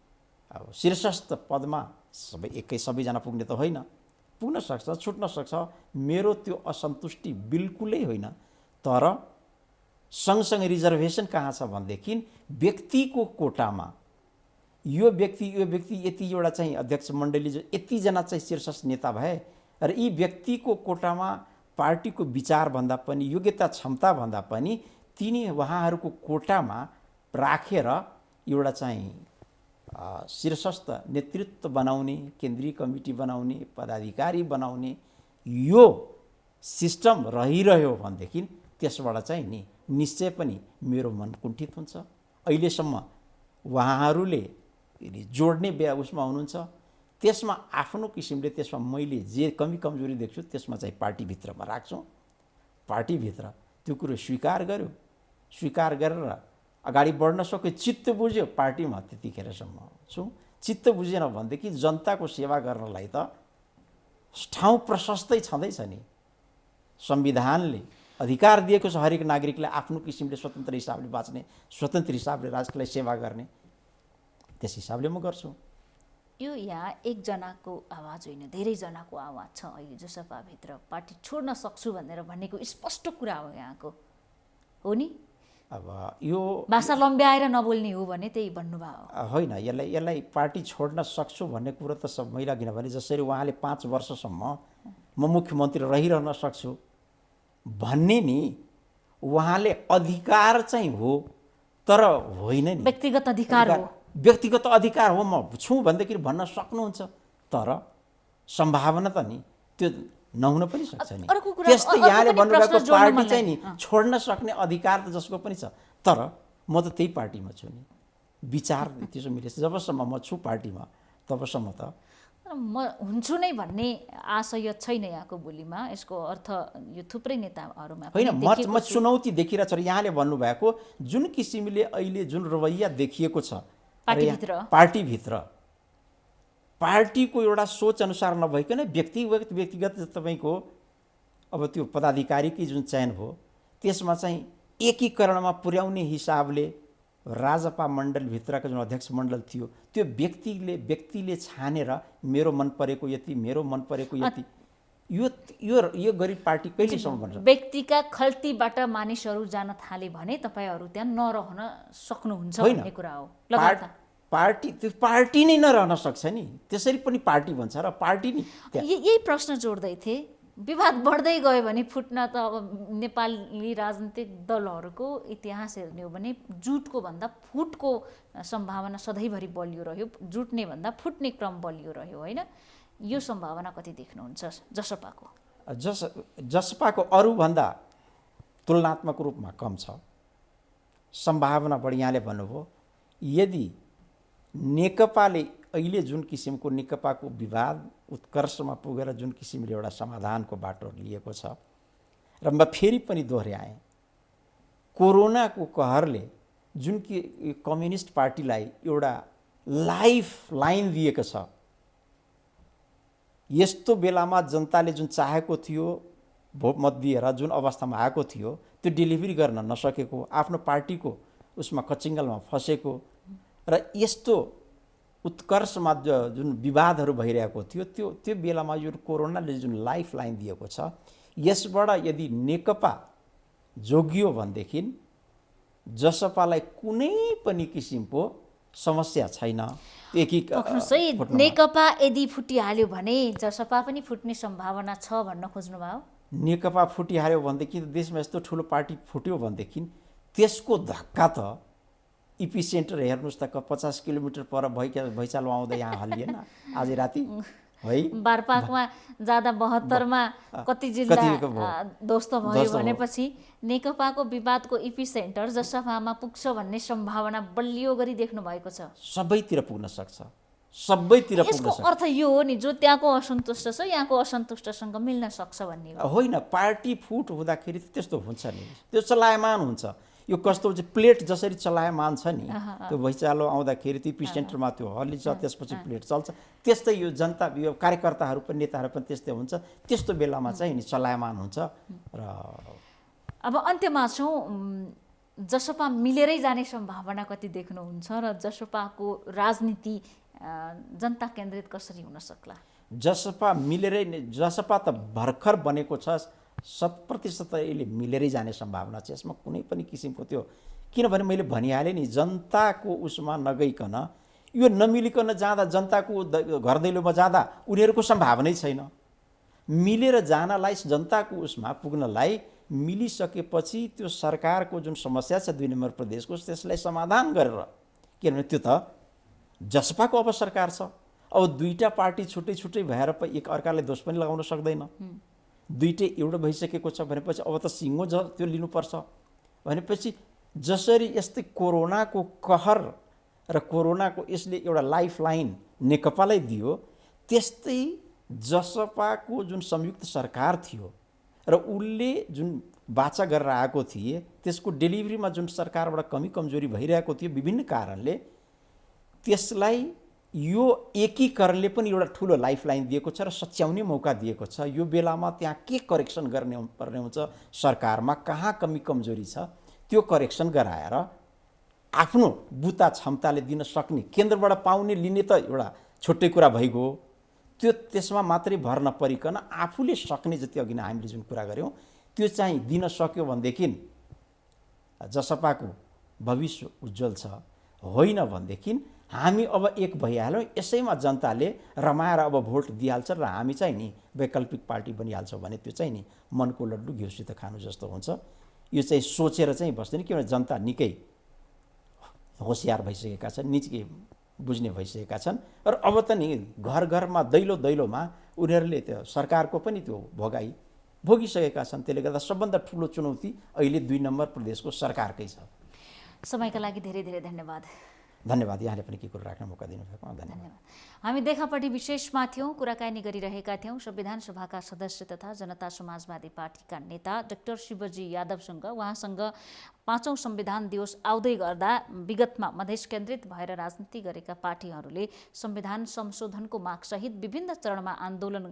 अब शीर्षस्थ पदमा सबैजना पुग्ने त होइन, पुग्न सक्छ, छुट्न सक्छ। मेरो त्यो असन्तुष्टि बिल्कुलै होइन, तर सँगसँगै रिजर्भेसन कहाँ छ भनेदेखि व्यक्तिको कोटामा यो व्यक्ति यतिवटा चाहिँ अध्यक्ष मण्डली यतिजना चाहिँ शीर्षस्थ नेता भए र यी व्यक्तिको कोटामा पार्टीको विचारभन्दा पनि योग्यता क्षमताभन्दा पनि उहाँहरूको कोटामा राखेर एउटा चाहिँ शीर्षस्थ नेतृत्व बनाउने, केन्द्रीय कमिटी बनाउने, पदाधिकारी बनाउने यो सिस्टम रहिरह्यो भनेदेखि त्यसबाट चाहिँ नि निश्चय पनि मेरो मन कुण्ठित हुन्छ। अहिलेसम्म उहाँहरूले जोड्ने उसमा हुनुहुन्छ। त्यसमा आफ्नो किसिमले त्यसमा मैले जे कमी कमजोरी देख्छु त्यसमा चाहिँ पार्टीभित्रमा राख्छौँ। पार्टीभित्र त्यो कुरो स्वीकार गर्यो, स्वीकार गरेर अगाडि बढ्न सक्यो, चित्त बुझ्यो, पार्टीमा त्यतिखेरसम्म छौँ। चित्त बुझेन भनेदेखि जनताको सेवा गर्नलाई त ठाउँ प्रशस्तै छँदैछ नि। संविधानले अधिकार दिएको छ हरेक नागरिकलाई आफ्नो किसिमले स्वतन्त्र हिसाबले बाँच्ने, स्वतन्त्र हिसाबले राष्ट्रलाई सेवा गर्ने। त्यस हिसाबले म गर्छु। यो यहाँ एकजनाको आवाज होइन, धेरैजनाको आवाज छ अहिले जसपाभित्र। पार्टी छोड्न सक्छु भनेर भनेको स्पष्ट कुरा हो यहाँको, हो नि? अब यो भाषा लम्ब्याएर नबोल्ने हो भने त्यही भन्नुभयो होइन। यसलाई पार्टी छोड्न सक्छु भन्ने कुरो त सब महिला, किनभने जसरी उहाँले 5 वर्षसम्म म मुख्यमन्त्री रहिरहन सक्छु भन्ने नि उहाँले अधिकार चाहिँ हो, तर होइन नि, व्यक्तिगत अधिकार हो। व्यक्तिगत अधिकार हो, म छु भनेदेखि भन्न सक्नुहुन्छ, तर सम्भावना त नि त्यो नहुन पनि सक्छ नि। त्यस्तै यहाँले भन्नुभएको पार्टी चाहिँ नि छोड्न सक्ने अधिकार त जसको पनि छ, तर म त त्यही पार्टीमा छु नि। विचार त्यसो मिलेछ, जबसम्म म छु पार्टीमा तबसम्म त म हुन्छु नै भन्ने आशय छैन यहाँको बोलीमा। यसको अर्थ यो थुप्रै नेताहरूमा होइन, म चुनौती देखिरहेको छु। यहाँले भन्नुभएको जुन किसिमले अहिले जुन रवैया देखिएको छ पार्टीभित्र, पार्टीको एउटा सोच अनुसार नभइकन व्यक्तिगत तपाईँको अब त्यो पदाधिकारीकै जुन चयन भयो त्यसमा चाहिँ एकीकरणमा पुर्याउने हिसाबले राजपा मण्डलभित्रका जुन अध्यक्ष मण्डल थियो त्यो व्यक्तिले छानेर मेरो मन परेको यति, मेरो मन परेको यति, यो गरी पार्टी कहिलेसम्म भन्छ? व्यक्तिका खल्तीबाट मानिसहरू जान थाले भने तपाईहरू त्यहाँ नरहन सक्नुहुन्छ भन्ने कुरा हो। पार्टी नै नरहन सक्छ नि, त्यसरी पनि पार्टी भन्छ र पार्टी नि। यही प्रश्न जोड्दै थिए। विवाद बढ्दै गयो भने फुट्न त अब नेपाली राजनीतिक दलहरूको इतिहास हेर्ने हो भने जुटको भन्दा फुटको सम्भावना सधैँभरि बलियो रह्यो, जुट्ने भन्दा फुट्ने क्रम बलियो रह्यो, होइन? यो सम्भावना कति देख्नुहुन्छ जसपाको? जसपाको अरूभन्दा तुलनात्मक रूपमा कम छ सम्भावना बढी। यहाँले भन्नुभयो यदि नेकपाले अहिले जुन किसिमको नेकपाको विवाद उत्कर्षमा पुगेर जुन किसिमले एउटा समाधानको बाटो लिएको छ, र म फेरि पनि दोहोऱ्याएँ, कोरोनाको कहरले जुन कि कम्युनिस्ट पार्टीलाई एउटा लाइफ लाइन दिएको छ, यस्तो बेलामा जनताले जुन चाहेको थियो भोटमत दिएर जुन अवस्थामा आएको थियो त्यो डेलिभरी गर्न नसकेको, आफ्नो पार्टीको उसमा कचिङ्गलमा फसेको, र यस्तो उत्कर्षमा जुन विवादहरू भइरहेको थियो त्यो बेलामा यो कोरोनाले जुन लाइफ लाइन दिएको छ, यसबाट यदि नेकपा जोगियो भनेदेखि जसपालाई कुनै पनि किसिमको समस्या छैन। नेकपा यदि फुटिहाल्यो भने जसपा पनि फुट्ने सम्भावना छ भन्न खोज्नुभयो? नेकपा फुटिहाल्यो भनेदेखि देशमा यस्तो ठुलो पार्टी फुट्यो भनेदेखि त्यसको धक्का त इपिसेन्टर हेर्नुहोस् त 50 किलोमिटर पर भैँचालो आउँदा यहाँ हल्लिएन आज राति है? बारपाकमा जाँदा 72मा कति जिल्ला ध्वस्त भयो भनेपछि नेकपाको विवादको इपिसेन्टर जसपामा पुग्छ भन्ने सम्भावना बलियो गरी देख्नु भएको छ। सबैतिर पुग्न सक्छ, सबैतिर पुग्न सक्छ। यसको अर्थ यो हो नि, जो त्यहाँको असन्तुष्ट छ यहाँको असन्तुष्टसँग मिल्न सक्छ भन्ने होइन। पार्टी फुट हुँदाखेरि त्यस्तो हुन्छ नि, त्यो चलायमान हुन्छ। यो कस्तो हुन्छ, प्लेट जसरी चलायमान छ नि, त्यो भैँचालो आउँदाखेरि त्यो इपिसेन्टरमा त्यो हल्लिन्छ, त्यसपछि प्लेट चल्छ। त्यस्तै यो जनता, यो कार्यकर्ताहरू पनि नेताहरू पनि त्यस्तै हुन्छ। त्यस्तो बेलामा चाहिँ नि चलायमान हुन्छ। र अब अन्त्यमा छौँ, जसपा मिलेरै जाने सम्भावना कति देख्नुहुन्छ र जसपाको राजनीति जनता केन्द्रित कसरी हुन सक्ला? जसपा त भर्खर बनेको छ, 100% यसले मिलेरै जाने सम्भावना छ। यसमा कुनै पनि किसिमको त्यो, किनभने मैले भनिहालेँ नि, जनताको उसमा नगइकन यो नमिलिकन जाँदा, जनताको घर दैलोमा जाँदा उनीहरूको सम्भावनै छैन। मिलेर जानलाई, जनताको उसमा पुग्नलाई मिलिसकेपछि त्यो सरकारको जुन समस्या छ 2 नम्बर प्रदेशको, त्यसलाई समाधान गरेर, किनभने त्यो त जसपाको अब सरकार छ। अब दुईटा पार्टी छुट्टै छुट्टै भएर एक अर्कालाई दोष पनि लगाउन सक्दैन। दुईटै एउटा भइसकेको छ भनेपछि अब त सिङ्गो त्यो लिनुपर्छ भनेपछि जसरी यस्तै कोरोनाको कहर र कोरोनाको यसले एउटा लाइफलाइन नेकपालाई दियो, त्यस्तै जसपाको जुन संयुक्त सरकार थियो र उसले जुन बाचा गरेर आएको थिए त्यसको डेलिभरीमा जुन सरकारबाट कमी कमजोरी भइरहेको थियो विभिन्न कारणले, त्यसलाई यो एकीकरणले पनि एउटा ठुलो लाइफलाइन दिएको छ र सच्याउने मौका दिएको छ। यो बेलामा त्यहाँ के करेक्सन गर्ने पर्ने हुन्छ, सरकारमा कहाँ कमी कमजोरी छ त्यो करेक्सन गराएर आफ्नो बुता क्षमताले दिन सक्ने, केन्द्रबाट पाउने लिने त एउटा छुट्टै कुरा भइगयो, त्यो त्यसमा मात्रै भर नपरिकन आफूले सक्ने जति अघि नै हामीले जुन कुरा गऱ्यौँ त्यो चाहिँ दिन सक्यो भनेदेखि जसपाको भविष्य उज्जवल छ। होइन भनेदेखि हामी अब एक भइहाल्यौँ, यसैमा जनताले रमाएर अब भोट दिइहाल्छ र हामी चाहिँ नि वैकल्पिक पार्टी बनिहाल्छौँ भने त्यो चाहिँ नि मनको लड्डु घिउसित खानु जस्तो हुन्छ। यो चाहिँ सोचेर चाहिँ बस्दैन, किनभने जनता निकै होसियार भइसकेका छन्, निकै बुझ्ने भइसकेका छन् र अब त नि घर घरमा दैलो दैलोमा उनीहरूले त्यो सरकारको पनि त्यो भोगाई भोगिसकेका छन्। त्यसले गर्दा सबभन्दा ठुलो चुनौती अहिले 2 नम्बर प्रदेशको सरकारकै छ। समयका लागि धेरै धेरै धन्यवाद। धन्यवाद, यहाँले पनि के कुरो राख्न मौका दिनुभएकोमा धन्यवाद। हामी देखापट्टि विशेषमा थियौँ, कुराकानी गरिरहेका थियौँ संविधान सभाका सदस्य तथा जनता समाजवादी पार्टीका नेता डाक्टर शिवजी यादवसँग। उहाँसँग 5औं संविधान दिवस आउँदै गर्दा विगतमा मधेस केन्द्रित भएर राजनीति गरेका पार्टीहरूले संविधान संशोधनको मागसहित विभिन्न चरणमा आन्दोलन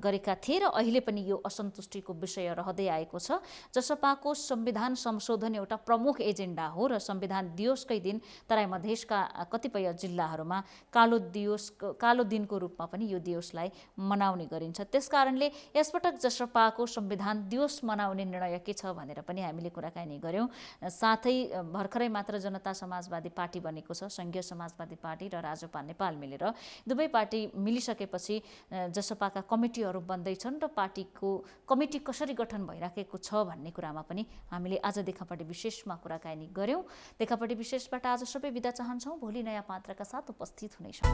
गरेका थिए र अहिले पनि यो असन्तुष्टिको विषय रहँदै आएको छ। जसपाको संविधान संशोधन एउटा प्रमुख एजेन्डा हो र संविधान दिवसकै दिन तराई मधेसका कतिपय जिल्लाहरूमा कालो दिनको रूपमा पनि यो दिवसलाई मनाउने गरिन्छ। त्यसकारणले यसपटक जसपाको संविधान दिवस मनाउने निर्णय के छ भनेर पनि हामीले कुराकानी गऱ्यौँ। साथै भर्खरै मात्र जनता समाजवादी पार्टी बनेको छ, संघीय समाजवादी पार्टी र राजपा नेपाल मिलेर। दुवै पार्टी मिलिसकेपछि जसपाका कमिटीहरू बन्दैछन् र पार्टीको कमिटी कसरी गठन भइराखेको छ भन्ने कुरामा पनि हामीले आज देखापट्टि विशेषमा कुराकानी गऱ्यौँ। देखापट्टि विशेषबाट आज सबै बिदा चाहन्छौँ। भोलि नयाँ पात्रका साथ उपस्थित हुनेछौँ।